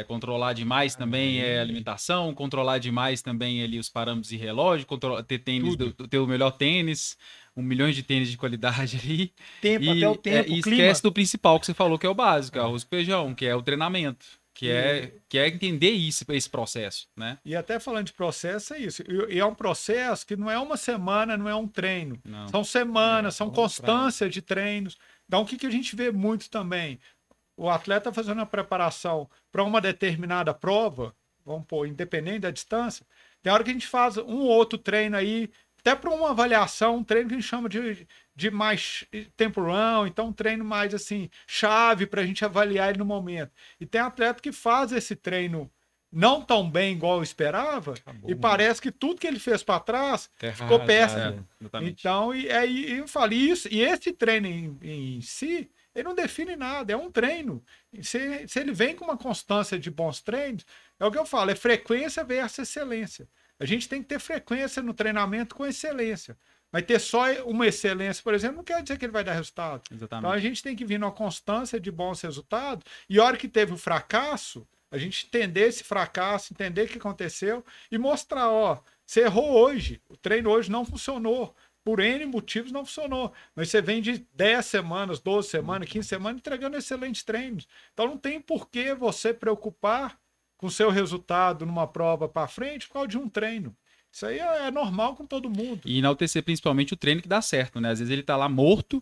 Controlar demais também alimentação, controlar demais também ali os parâmetros de relógio, ter tênis, ter o melhor tênis, 1 milhão de tênis de qualidade ali. Até o tempo, e esquece do principal que você falou, que é o básico, arroz e feijão, que é o treinamento, que é entender esse processo, né? E até falando de processo, é isso. E é um processo que não é uma semana, não é um treino. Não. São semanas, são constância de treinos. Então, o que a gente vê muito também? O atleta fazendo uma preparação para uma determinada prova, vamos pôr, independente da distância, tem hora que a gente faz um ou outro treino aí, até para uma avaliação, um treino que a gente chama de mais tempo run, então um treino mais assim, chave para a gente avaliar ele no momento. E tem atleta que faz esse treino não tão bem igual eu esperava, e parece que tudo que ele fez para trás ficou péssimo. Então, eu falei isso, e esse treino em si, ele não define nada, é um treino. Se ele vem com uma constância de bons treinos, é o que eu falo, é frequência versus excelência. A gente tem que ter frequência no treinamento com excelência. Mas ter só uma excelência, por exemplo, não quer dizer que ele vai dar resultado. Exatamente. Então a gente tem que vir numa constância de bons resultados, e a hora que teve o fracasso, a gente entender esse fracasso, entender o que aconteceu e mostrar, você errou hoje, o treino hoje não funcionou. Por N motivos não funcionou. Mas você vem de 10 semanas, 12 semanas, 15 semanas entregando excelentes treinos. Então não tem por que você preocupar com o seu resultado numa prova para frente por causa de um treino. Isso aí é normal com todo mundo. E enaltecer principalmente o treino que dá certo, né? Às vezes ele tá lá morto,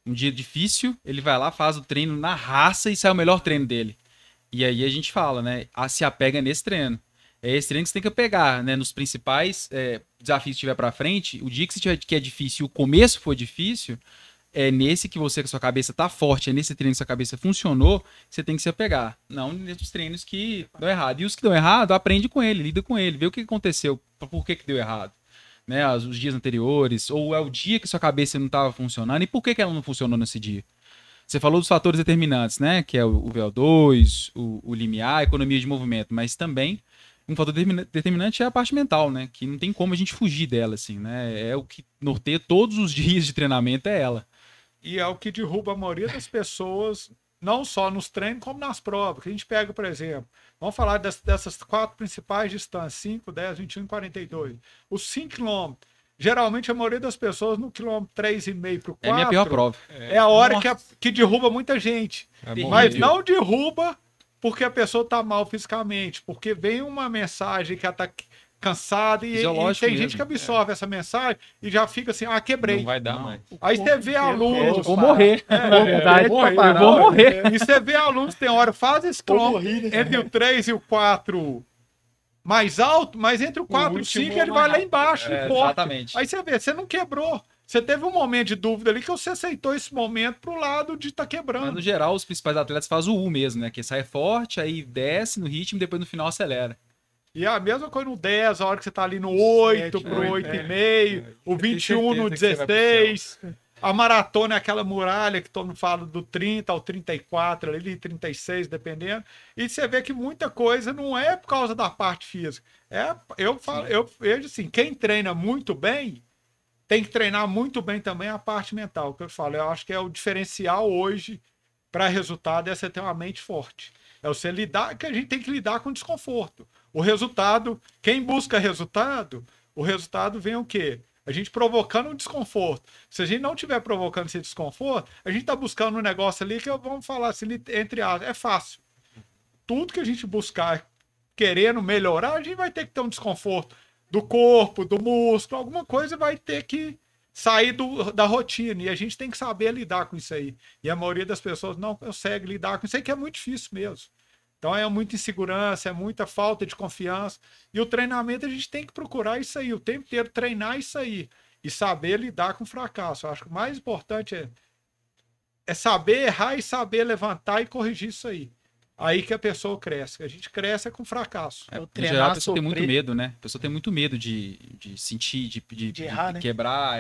um dia difícil, ele vai lá, faz o treino na raça e sai o melhor treino dele. E aí a gente fala, né? Se apega nesse treino. É esse treino que você tem que pegar, né? Nos principais desafios que tiver pra frente, o dia que você tiver que é difícil e o começo for difícil, é nesse que sua cabeça tá forte, é nesse treino que sua cabeça funcionou, você tem que se apegar. Não nesses treinos que dão errado. E os que dão errado, aprende com ele, lida com ele, vê o que aconteceu, por que deu errado. Né? Os dias anteriores, ou é o dia que sua cabeça não estava funcionando, e por que ela não funcionou nesse dia? Você falou dos fatores determinantes, né? Que é o VO2, o limiar, a economia de movimento, mas também um fator determinante é a parte mental, né? Que não tem como a gente fugir dela, assim, né? É o que norteia todos os dias de treinamento, é ela. E é o que derruba a maioria das pessoas, não só nos treinos, como nas provas. Que a gente pega, por exemplo, vamos falar dessas 4 principais distâncias, 5, 10, 21 e 42. Os 5 km, geralmente a maioria das pessoas no quilômetro 3,5 para o 4... É a minha pior prova. É a hora que derruba muita gente. Mas não derruba porque a pessoa está mal fisicamente, porque vem uma mensagem que ela está cansado. E tem Fisiológico gente mesmo. que absorve essa mensagem e já fica assim, quebrei. Não vai dar mais. Aí você vê alunos... Eu vou morrer. Na verdade, morrer. eu vou morrer. E você vê alunos, tem hora, faz esse quilômetro entre o 3 e o 4 mais alto, mas entre o 4 e o 5 ele vai lá embaixo, forte. Exatamente. Aí você vê, você não quebrou. Você teve um momento de dúvida ali que você aceitou esse momento pro lado de estar Mas, quebrando. no geral, os principais atletas fazem o U mesmo, né? Que sai forte, aí desce no ritmo e depois no final acelera. E a mesma coisa no 10, a hora que você tá ali no 8 pro 8,5, o 21 no 16. A maratona é aquela muralha que todo mundo fala do 30 ao 34, ali 36, dependendo. E você vê que muita coisa não é por causa da parte física. Eu vejo assim, quem treina muito bem, tem que treinar muito bem também a parte mental, que eu falo. Eu acho que é o diferencial hoje para resultado é você ter uma mente forte. É você lidar, que a gente tem que lidar com desconforto. O resultado, quem busca resultado, o resultado vem o quê? A gente provocando um desconforto. Se a gente não estiver provocando esse desconforto, a gente está buscando um negócio ali que vamos falar assim, entre aspas, é fácil. Tudo que a gente buscar querendo melhorar, a gente vai ter que ter um desconforto do corpo, do músculo, alguma coisa vai ter que sair da rotina. E a gente tem que saber lidar com isso aí. E a maioria das pessoas não consegue lidar com isso aí, que é muito difícil mesmo. Então é muita insegurança, é muita falta de confiança. E o treinamento a gente tem que procurar isso aí, o tempo inteiro treinar isso aí. E saber lidar com o fracasso. Eu acho que o mais importante é saber errar e saber levantar e corrigir isso aí. Aí que a pessoa cresce. A gente cresce com fracasso. No geral, a pessoa tem muito medo, né? A pessoa tem muito medo de sentir, de errar, de né? quebrar.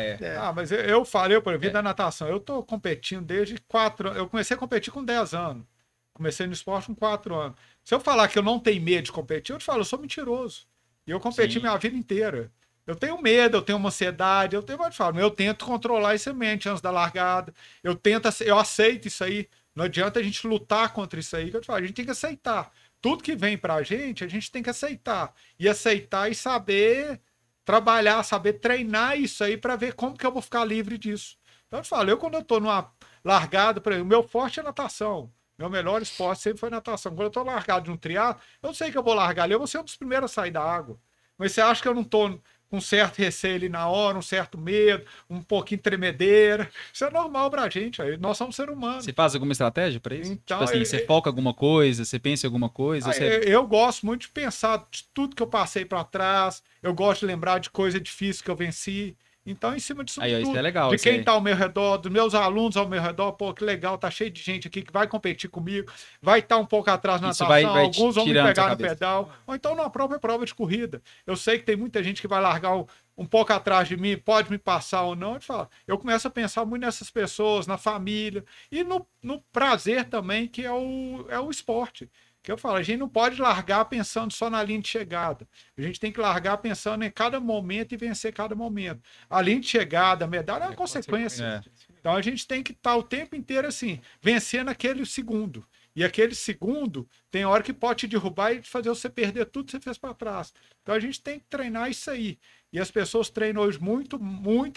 Mas eu falei, por exemplo, da natação. Eu tô competindo desde 4 anos. Eu comecei a competir com 10 anos. Comecei no esporte com 4 anos. Se eu falar que eu não tenho medo de competir, eu te falo, eu sou mentiroso. E eu competi minha vida inteira. Eu tenho medo, eu tenho uma ansiedade, eu tento controlar essa mente antes da largada. Eu aceito isso aí. Não adianta a gente lutar contra isso aí. Que eu te falo, a gente tem que aceitar. Tudo que vem pra gente, a gente tem que aceitar. E aceitar e saber trabalhar, saber treinar isso aí para ver como que eu vou ficar livre disso. Então eu te falo, quando eu tô numa largada, por exemplo, o meu forte é natação. Meu melhor esporte sempre foi natação. Quando eu tô largado de um triatlo, eu sei que eu vou largar ali, eu vou ser um dos primeiros a sair da água. Mas você acha que eu não tô com um certo receio ali na hora, um certo medo, um pouquinho tremedeira? Isso é normal pra gente, aí. Nós somos seres humanos. Você faz alguma estratégia para isso? Então, tipo assim, você foca em alguma coisa, você pensa em alguma coisa? Eu gosto muito de pensar de tudo que eu passei para trás. Eu gosto de lembrar de coisa difícil que eu venci. Então, em cima disso Aí, tudo, isso é legal, de isso quem aí. está ao meu redor, dos meus alunos ao meu redor, pô, que legal, tá cheio de gente aqui que vai competir comigo, vai estar um pouco atrás na Isso natação, vai alguns vão me tirando pegar sua no cabeça. pedal, ou então na própria prova de corrida. Eu sei que tem muita gente que vai largar um pouco atrás de mim, pode me passar ou não. Eu começo a pensar muito nessas pessoas, na família, e no prazer também, que é o esporte. Que eu falo, a gente não pode largar pensando só na linha de chegada. A gente tem que largar pensando em cada momento e vencer cada momento. A linha de chegada, a medalha é uma consequência. Então a gente tem que estar o tempo inteiro assim, vencendo aquele segundo. E aquele segundo tem hora que pode te derrubar e fazer você perder tudo que você fez para trás. Então a gente tem que treinar isso aí. E as pessoas treinam hoje muito,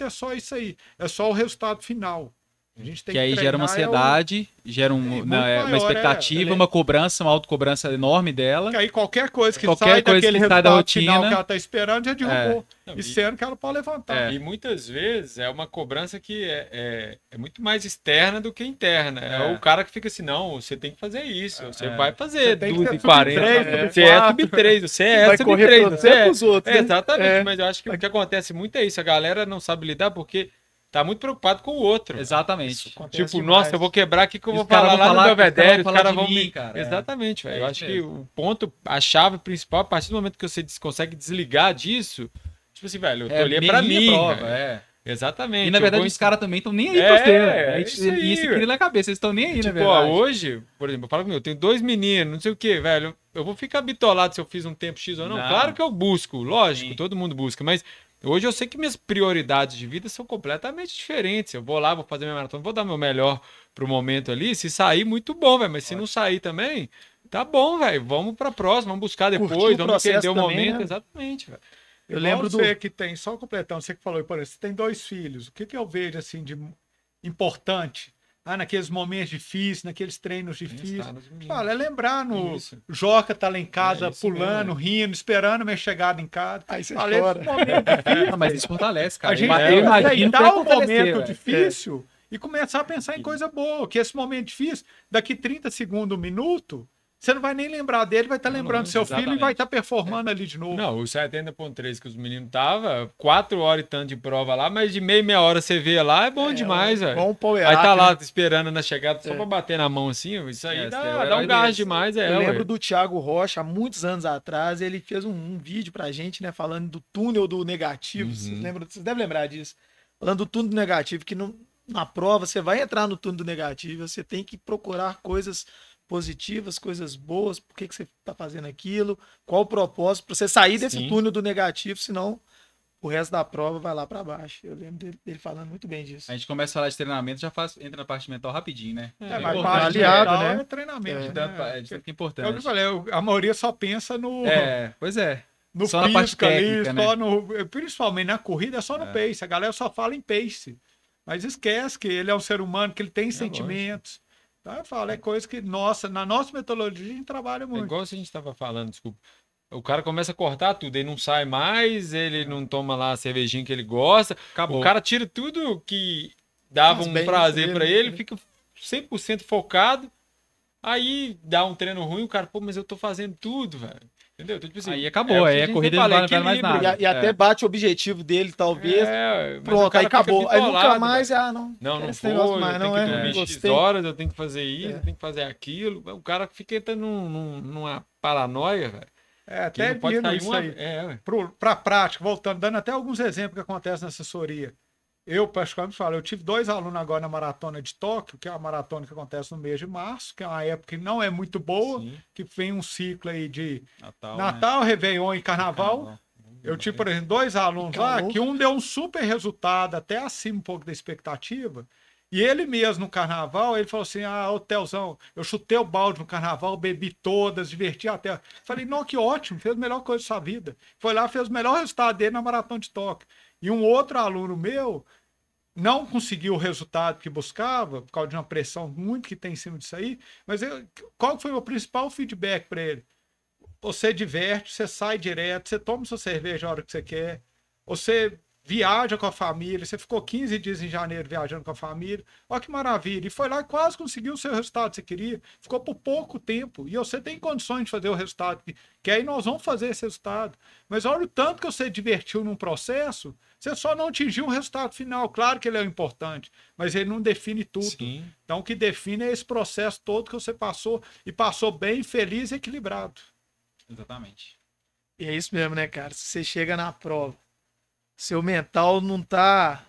é só isso aí. É só o resultado final. A gente tem Que aí gera uma ansiedade, gera uma expectativa, uma cobrança, uma autocobrança enorme dela. Que aí qualquer coisa que sai daquele resultado final que ela tá esperando já derrubou. E sendo que ela pode levantar. E muitas vezes é uma cobrança que é muito mais externa do que interna. É o cara que fica assim, não, você tem que fazer isso, você vai fazer 2h40, você é sub-3, você é sub-3, você é pros outros. Exatamente, mas eu acho que o que acontece muito é isso, a galera não sabe lidar porque tá muito preocupado com o outro. Exatamente. Tipo, nossa, eu vou quebrar aqui que eu vou falar lá no Belvedere, os caras vão me... cara. Exatamente, velho. Eu acho que o ponto, a chave principal, a partir do momento que você consegue desligar disso, tipo assim, velho, eu tô ali pra mim. Prova, Exatamente. E na verdade os caras também estão nem aí pra você, né? Isso cria na cabeça, eles estão nem aí, tipo, na verdade. Hoje, por exemplo, eu falo comigo, eu tenho 2 meninos, não sei o que, velho, eu vou ficar bitolado se eu fiz um tempo X ou não. Claro que eu busco, lógico, todo mundo busca, mas hoje eu sei que minhas prioridades de vida são completamente diferentes. Eu vou lá, vou fazer minha maratona, vou dar meu melhor pro momento ali. Se sair, muito bom, velho. Mas se não sair também, tá bom, velho. Vamos pra próxima, vamos buscar depois, vamos entender o momento. Né? Exatamente, velho. Eu lembro você que tem, só completando, você que falou, por exemplo, você tem 2 filhos. O que eu vejo assim de importante naqueles momentos difíceis, naqueles treinos difíceis. Pensar nos meninos. Fala, é lembrar no Isso. Joca tá lá em casa, É, isso pulando, mesmo, rindo, esperando a minha chegada em casa. Aí você Fala, chora. esse momento difícil, Não, mas isso fortalece, cara. a gente Eu tem que imagino que aceitar vai o fortalecer, momento velho. difícil e começar a pensar em coisa boa. Que esse momento difícil, daqui 30 segundos, 1 minuto, você não vai nem lembrar dele, vai estar lembrando do seu filho e exatamente. vai estar performando ali de novo. Não, o 70.3 que os meninos tava, 4 horas e tanto de prova lá, mas de meia hora você vê lá, é bom demais, velho. Bom power Aí tá up, lá né? esperando na chegada só É. pra bater na mão assim, isso aí É, dá, é o dá herói um gás deles. demais, Eu lembro ué. do Thiago Rocha, há muitos anos atrás, ele fez um vídeo pra gente, né, falando do túnel do negativo. Vocês devem lembrar disso. Falando do túnel do negativo, que na prova você vai entrar no túnel do negativo, você tem que procurar coisas positivas, coisas boas, por que você tá fazendo aquilo, qual o propósito, pra você sair desse Sim. túnel do negativo, senão o resto da prova vai lá pra baixo. Eu lembro dele falando muito bem disso. A gente começa a falar de treinamento, entra na parte mental rapidinho, né? Vai importante, parte aliado, mental, né? É treinamento, É. né? Tanto que é É o que importante. eu falei, a maioria só pensa no, Pois é. no só na parte físico ali, técnica, né? só principalmente na corrida, é só no pace. A galera só fala em pace. Mas esquece que ele é um ser humano, que ele tem sentimentos. Então eu falo, é coisa que, na nossa metodologia, a gente trabalha É muito. igual a gente tava falando, desculpa. O cara começa a cortar tudo, ele não sai mais, ele não toma lá a cervejinha que ele gosta. Acabou. O cara tira tudo que dava Faz um bem prazer pra pra ele, ele, né? fica 100% focado. Aí dá um treino ruim, o cara, pô, mas eu tô fazendo tudo, velho. Entendeu? Então, tipo assim, Aí acabou, o que aí a gente corrida sempre não fala, vale mais equilíbrio. nada. E até bate o objetivo dele, talvez. Mas o Pronto, cara aí fica acabou. Aí nunca bitolado, mais, velho. não. Não esse vou, negócio eu mais, tenho não que é. dormir X Gostei. horas, eu tenho que fazer isso, É. eu tenho que fazer aquilo. O cara fica entrando numa paranoia, velho. É, Que até não pode vindo sair isso uma... aí. É, Para a prática, voltando, dando até alguns exemplos que acontecem na assessoria. Eu, particularmente, falo, eu tive 2 alunos agora na Maratona de Tóquio, que é uma maratona que acontece no mês de março, que é uma época que não é muito boa, sim. que vem um ciclo aí de Natal, Natal, Réveillon e Carnaval. Eu tive, por exemplo, 2 alunos lá, calor. que um deu um super resultado, até acima um pouco da expectativa, e ele mesmo no Carnaval, ele falou assim, ô Telzão, eu chutei o balde no Carnaval, bebi todas, diverti até. Falei, não, que ótimo, fez a melhor coisa da sua vida. Foi lá, fez o melhor resultado dele na Maratona de Tóquio. E um outro aluno meu não conseguiu o resultado que buscava, por causa de uma pressão muito que tem em cima disso aí, mas qual foi o principal feedback para ele? Você diverte, você sai direto, você toma sua cerveja a hora que você quer, você viaja com a família, você ficou 15 dias em janeiro viajando com a família, olha que maravilha, e foi lá e quase conseguiu o seu resultado que você queria, ficou por pouco tempo, e você tem condições de fazer o resultado que aí nós vamos fazer esse resultado, mas olha o tanto que você divertiu num processo, você só não atingiu um resultado final, claro que ele é importante, mas ele não define tudo. Sim. Então o que define é esse processo todo que você passou, e passou bem, feliz e equilibrado. Exatamente. E é isso mesmo, né, cara? Se você chega na prova, seu mental não tá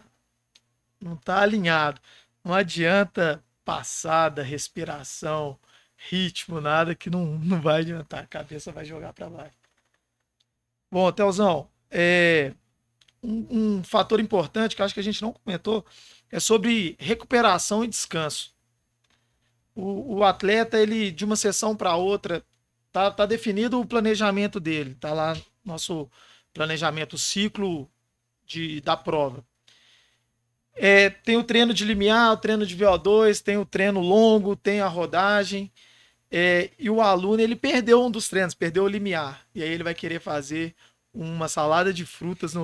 alinhado. Não adianta passada, respiração, ritmo, nada que não vai adiantar. A cabeça vai jogar para baixo. Bom, Telzão, um fator importante que eu acho que a gente não comentou é sobre recuperação e descanso. O atleta, ele de uma sessão para outra, tá definido o planejamento dele, tá lá nosso planejamento, o ciclo da prova. Tem o treino de limiar, o treino de VO2, tem o treino longo, tem a rodagem, e o aluno, ele perdeu um dos treinos, perdeu o limiar, e aí ele vai querer fazer uma salada de frutas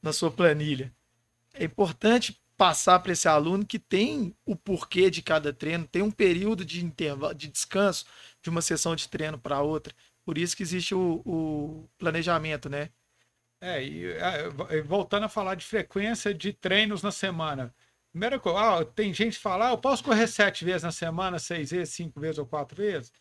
na sua planilha. É importante passar para esse aluno que tem o porquê de cada treino, tem um período de intervalo, de descanso de uma sessão de treino para outra. Por isso que existe o planejamento, né? Voltando a falar de frequência de treinos na semana. Primeira coisa, tem gente que fala, eu posso correr 7 vezes na semana, 6 vezes, 5 vezes ou 4 vezes?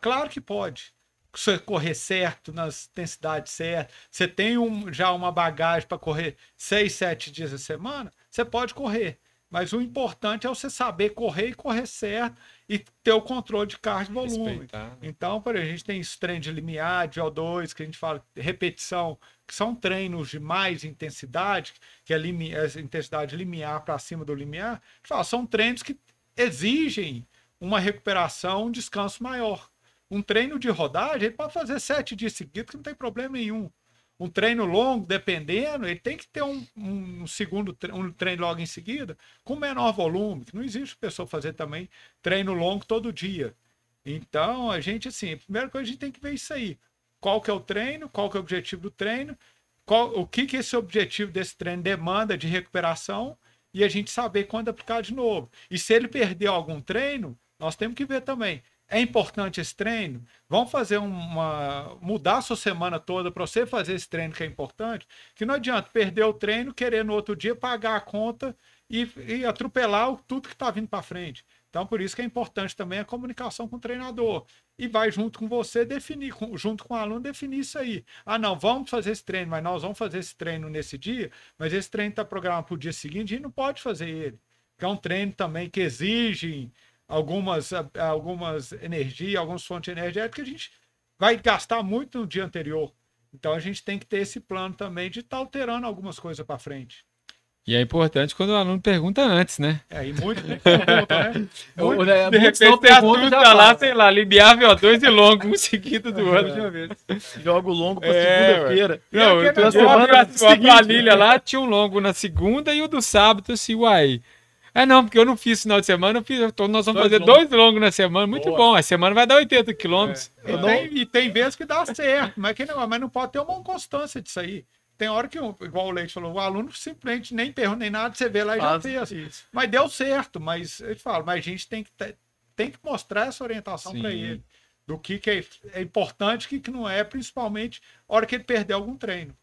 Claro que pode. Se você correr certo, nas intensidades certas, você tem já uma bagagem para correr 6, 7 dias a semana, você pode correr. Mas o importante é você saber correr e correr certo e ter o controle de carga e volume. Respeitar. Então, por exemplo, a gente tem esse treino de limiar, de O2, que a gente fala de repetição, que são treinos de mais intensidade, que é a intensidade limiar para cima do limiar. A gente fala, são treinos que exigem uma recuperação, um descanso maior. Um treino de rodagem, ele pode fazer 7 dias seguidos, que não tem problema nenhum. Um treino longo, dependendo, ele tem que ter um um treino logo em seguida, com menor volume, que não existe pessoa fazer também treino longo todo dia. Então, a gente, assim, a primeira coisa a gente tem que ver isso aí. Qual que é o treino, qual que é o objetivo do treino, o que esse objetivo desse treino demanda de recuperação e a gente saber quando aplicar de novo. E se ele perder algum treino, nós temos que ver também. É importante esse treino? Vamos fazer mudar a sua semana toda para você fazer esse treino que é importante? Que não adianta perder o treino, querer no outro dia pagar a conta e atropelar tudo que está vindo para frente. Então, por isso que é importante também a comunicação com o treinador. E vai junto com você definir, junto com o aluno, definir isso aí. Ah, não, vamos fazer esse treino, mas nós vamos fazer esse treino nesse dia, mas esse treino está programado para o dia seguinte, a gente não pode fazer ele. Que é um treino também que exige algumas energias, algumas fontes energéticas que a gente vai gastar muito no dia anterior. Então, a gente tem que ter esse plano também de estar alterando algumas coisas para frente. E é importante quando o aluno pergunta antes, né? E muito pergunta, né? De repente você assusta lá, sei lá, limiar VO2 e longo, um seguido do outro. Deixa eu ver. Jogo longo pra segunda-feira. Não, eu tô semana a planilha lá, tinha um longo na segunda e o do sábado, assim, uai. Não, porque eu não fiz final de semana, nós vamos fazer 2 longos na semana, muito bom. A semana vai dar 80 quilômetros. E tem vezes que dá certo, mas não pode ter uma constância disso aí. Tem hora que, igual o Leite falou, o aluno simplesmente nem pergunta nem nada, você vê lá e já fez. Isso. Mas deu certo, mas ele fala, mas a gente tem que mostrar essa orientação para ele. Do que é importante e que não é, principalmente a hora que ele perder algum treino.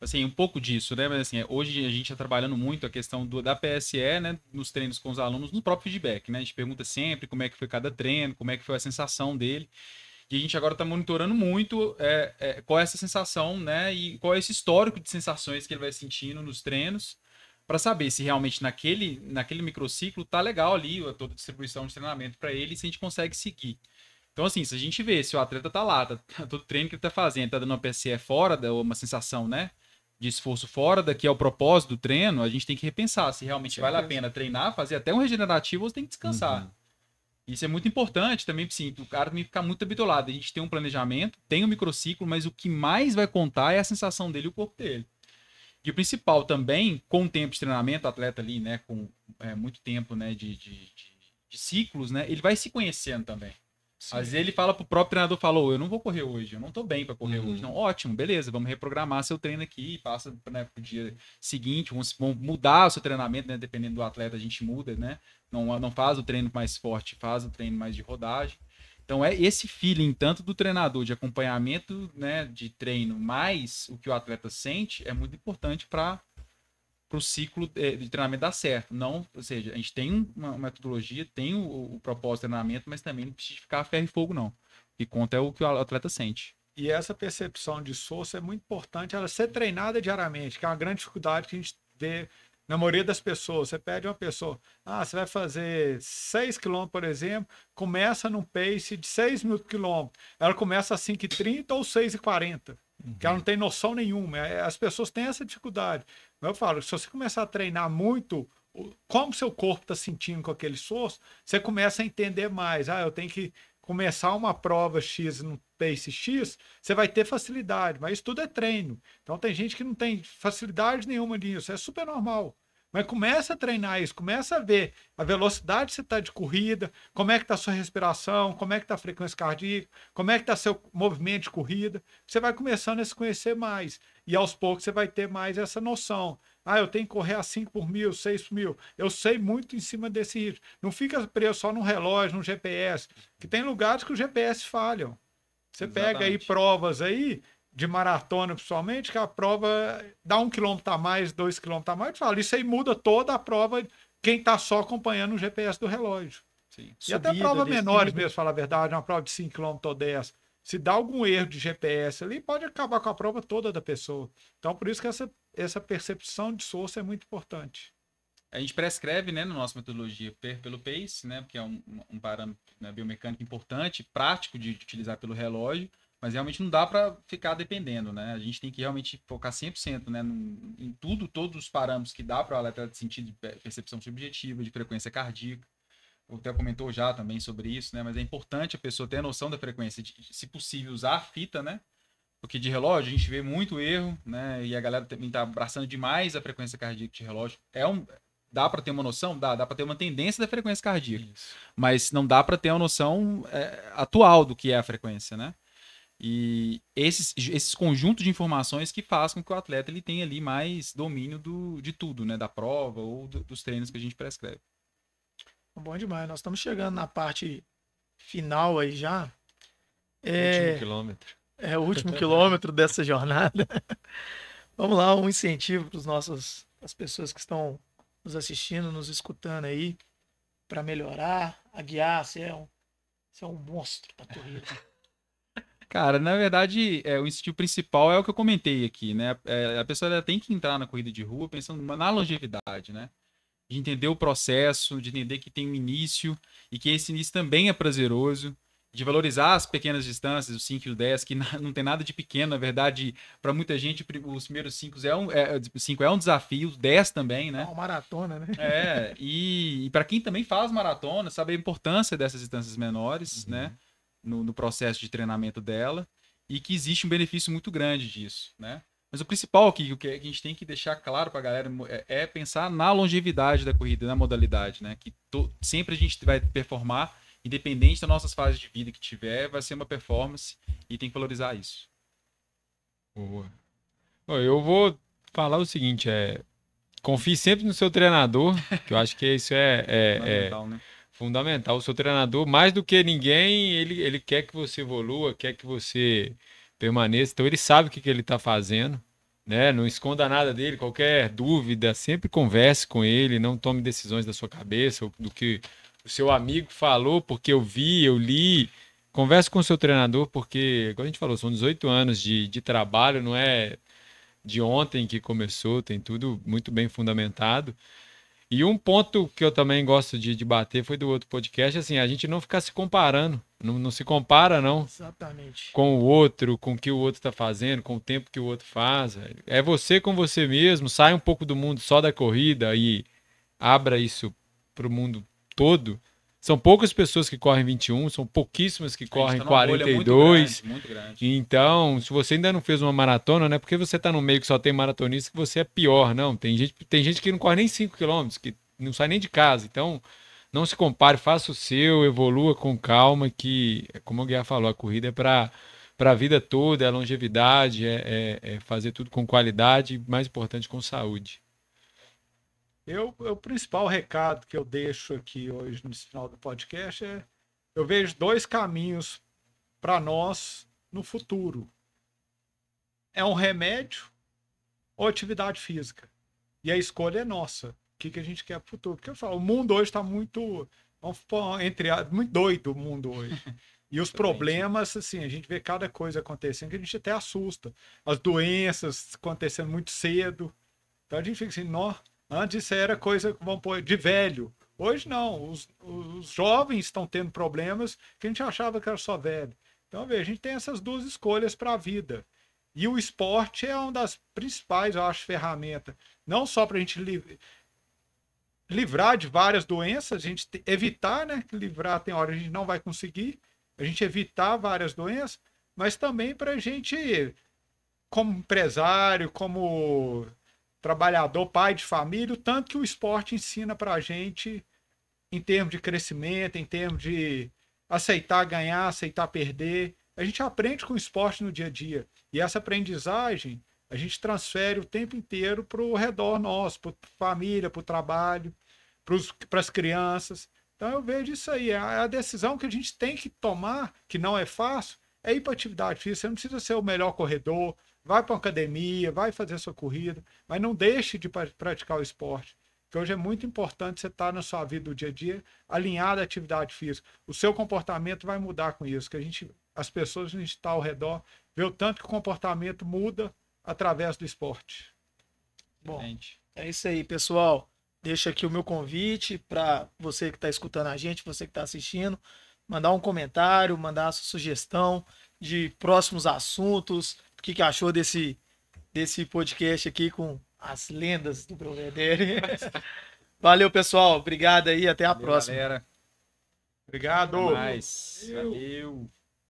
Assim, um pouco disso, né? Mas assim, hoje a gente está trabalhando muito a questão da PSE, né? Nos treinos com os alunos, no próprio feedback, né? A gente pergunta sempre como é que foi cada treino, como é que foi a sensação dele. E a gente agora está monitorando muito qual é essa sensação, né? E qual é esse histórico de sensações que ele vai sentindo nos treinos, para saber se realmente naquele microciclo tá legal ali, toda a distribuição de treinamento para ele, e se a gente consegue seguir. Então, assim, se a gente vê se o atleta tá lá, todo treino que ele tá fazendo, tá dando uma PSE fora, uma sensação, né? De esforço fora da que é o propósito do treino, a gente tem que repensar se realmente vale a pena treinar, fazer até um regenerativo ou você tem que descansar. Uhum. Isso é muito importante também, sim, o cara tem que ficar muito habituado. A gente tem um planejamento, tem um microciclo, mas o que mais vai contar é a sensação dele e o corpo dele. E o principal também, com o tempo de treinamento, o atleta ali, né, com muito tempo, né, de ciclos, né, ele vai se conhecendo também. Sim. Às vezes ele fala pro próprio treinador, falou, eu não vou correr hoje, eu não tô bem para correr hoje. Não, ótimo, beleza, vamos reprogramar seu treino aqui, passa, né, pro dia seguinte, vamos mudar o seu treinamento, né, dependendo do atleta a gente muda, né, não faz o treino mais forte, faz o treino mais de rodagem. Então é esse feeling tanto do treinador de acompanhamento, né, de treino, mais o que o atleta sente é muito importante para o ciclo de treinamento dar certo. Não, ou seja, a gente tem uma metodologia, tem o propósito de treinamento, mas também não precisa ficar a ferro e fogo, não. O que conta é o que o atleta sente. E essa percepção de esforço é muito importante, ela ser treinada diariamente, que é uma grande dificuldade que a gente vê na maioria das pessoas. Você pede uma pessoa, você vai fazer 6 km, por exemplo, começa num pace de 6 mil km. Ela começa a 5h30 ou 6h40, que ela não tem noção nenhuma. As pessoas têm essa dificuldade. Eu falo, se você começar a treinar muito, como seu corpo está sentindo com aquele esforço, você começa a entender mais. Eu tenho que começar uma prova X no pace X, você vai ter facilidade, mas isso tudo é treino. Então tem gente que não tem facilidade nenhuma nisso, é super normal. Mas começa a treinar isso, começa a ver a velocidade que você está de corrida, como é que está a sua respiração, como é que está a frequência cardíaca, como é que está seu movimento de corrida. Você vai começando a se conhecer mais. E aos poucos você vai ter mais essa noção. Eu tenho que correr a 5 por mil, 6 por mil. Eu sei muito em cima desse ritmo. Não fica preso só no relógio, no GPS, que tem lugares que os GPS falham. Você pega aí provas aí, de maratona principalmente, que a prova dá 1 quilômetro a mais, 2 quilômetros a mais, fala, isso aí muda toda a prova, quem está só acompanhando o GPS do relógio. Sim. E até provas menores mesmo, falar a verdade, uma prova de 5 km ou 10. Se dá algum erro de GPS ali, pode acabar com a prova toda da pessoa. Então, por isso que essa percepção de esforço é muito importante. A gente prescreve, né, na nossa metodologia pelo pace, né, porque é um parâmetro, né, biomecânico importante, prático de utilizar pelo relógio, mas realmente não dá para ficar dependendo, né? A gente tem que realmente focar 100%, né, em todos os parâmetros que dá para o atleta sentir de percepção subjetiva, de frequência cardíaca. O Theo comentou já também sobre isso, né? Mas é importante a pessoa ter a noção da frequência, se possível usar a fita, né? Porque de relógio a gente vê muito erro, né? E a galera também tá abraçando demais a frequência cardíaca de relógio. Dá para ter uma noção? Dá para ter uma tendência da frequência cardíaca. Isso. Mas não dá para ter uma noção atual do que é a frequência, né? E esses conjuntos de informações que fazem com que o atleta ele tenha ali mais domínio de tudo, né? Da prova ou dos treinos que a gente prescreve. Bom demais. Nós estamos chegando na parte final aí já. Último quilômetro. É o último quilômetro dessa jornada. Vamos lá, um incentivo para as pessoas que estão nos assistindo, nos escutando aí, para melhorar, a guiar. Você é um monstro da corrida. Cara, na verdade, o incentivo principal é o que eu comentei aqui, né? A pessoa ela tem que entrar na corrida de rua pensando na longevidade, né? De entender o processo, de entender que tem um início e que esse início também é prazeroso, de valorizar as pequenas distâncias, os 5 e os 10, que não tem nada de pequeno, na verdade, para muita gente, os primeiros 5 é um desafio, os 10 também, né? É uma maratona, né? E para quem também faz maratona, sabe a importância dessas distâncias menores, né? No processo de treinamento dela, e que existe um benefício muito grande disso, né? Mas o principal aqui, o que a gente tem que deixar claro para a galera é pensar na longevidade da corrida, na modalidade, né? Que sempre a gente vai performar, independente das nossas fases de vida que tiver, vai ser uma performance e tem que valorizar isso. Boa. Eu vou falar o seguinte, confie sempre no seu treinador, que eu acho que isso Fundamental, né? fundamental. O seu treinador, mais do que ninguém, ele quer que você evolua, quer que você permaneça. Então ele sabe o que ele está fazendo, né? Não esconda nada dele, qualquer dúvida, sempre converse com ele, não tome decisões da sua cabeça ou do que o seu amigo falou, porque eu vi, eu li. Converse com o seu treinador, porque, como a gente falou, são 18 anos de trabalho, não é de ontem que começou, tem tudo muito bem fundamentado. E um ponto que eu também gosto de bater foi do outro podcast, assim, a gente não ficar se comparando, não se compara, não. Exatamente. Com o outro, com o que o outro está fazendo, com o tempo que o outro faz. É você com você mesmo, sai um pouco do mundo só da corrida e abra isso para o mundo todo. São poucas pessoas que correm 21, são pouquíssimas que correm 42. Muito grande. Então, se você ainda não fez uma maratona, não é porque você está no meio que só tem maratonista que você é pior, não. Tem gente que não corre nem 5 km, que não sai nem de casa. Então, não se compare, faça o seu, evolua com calma, que, como o Guiar falou, a corrida é para a vida toda, é longevidade, é fazer tudo com qualidade e, mais importante, com saúde. O principal recado que eu deixo aqui hoje no final do podcast eu vejo 2 caminhos para nós no futuro. É um remédio ou atividade física. E a escolha é nossa. O que a gente quer para o futuro? Porque eu falo, o mundo hoje está muito, muito doido o mundo hoje. E os problemas, assim, a gente vê cada coisa acontecendo que a gente até assusta. As doenças acontecendo muito cedo. Então a gente fica assim, antes isso era coisa, vamos pôr, de velho. Hoje não, os jovens estão tendo problemas que a gente achava que era só velho. Então, a gente tem essas 2 escolhas para a vida. E o esporte é uma das principais, eu acho, ferramentas. Não só para a gente livrar de várias doenças, a gente evitar, né? Livrar tem hora a gente não vai conseguir, a gente evitar várias doenças, mas também para a gente, como empresário, como trabalhador, pai de família, o tanto que o esporte ensina para a gente em termos de crescimento, em termos de aceitar ganhar, aceitar perder. A gente aprende com o esporte no dia a dia. E essa aprendizagem a gente transfere o tempo inteiro para o redor nosso, para a família, para o trabalho, para as crianças. Então eu vejo isso aí. A decisão que a gente tem que tomar, que não é fácil, é ir para atividade física. Você não precisa ser o melhor corredor, vai para uma academia, vai fazer a sua corrida, mas não deixe de praticar o esporte. Porque hoje é muito importante você estar na sua vida do dia a dia alinhado à atividade física. O seu comportamento vai mudar com isso, que as pessoas que a gente está ao redor vê o tanto que o comportamento muda através do esporte. Bom, é isso aí, pessoal. Deixa aqui o meu convite para você que está escutando a gente, você que está assistindo, mandar um comentário, mandar a sua sugestão de próximos assuntos, o que achou desse podcast aqui com as lendas do Belvedere. Valeu, pessoal. Obrigado aí. Até a próxima. Galera. Obrigado. Até mais. Valeu.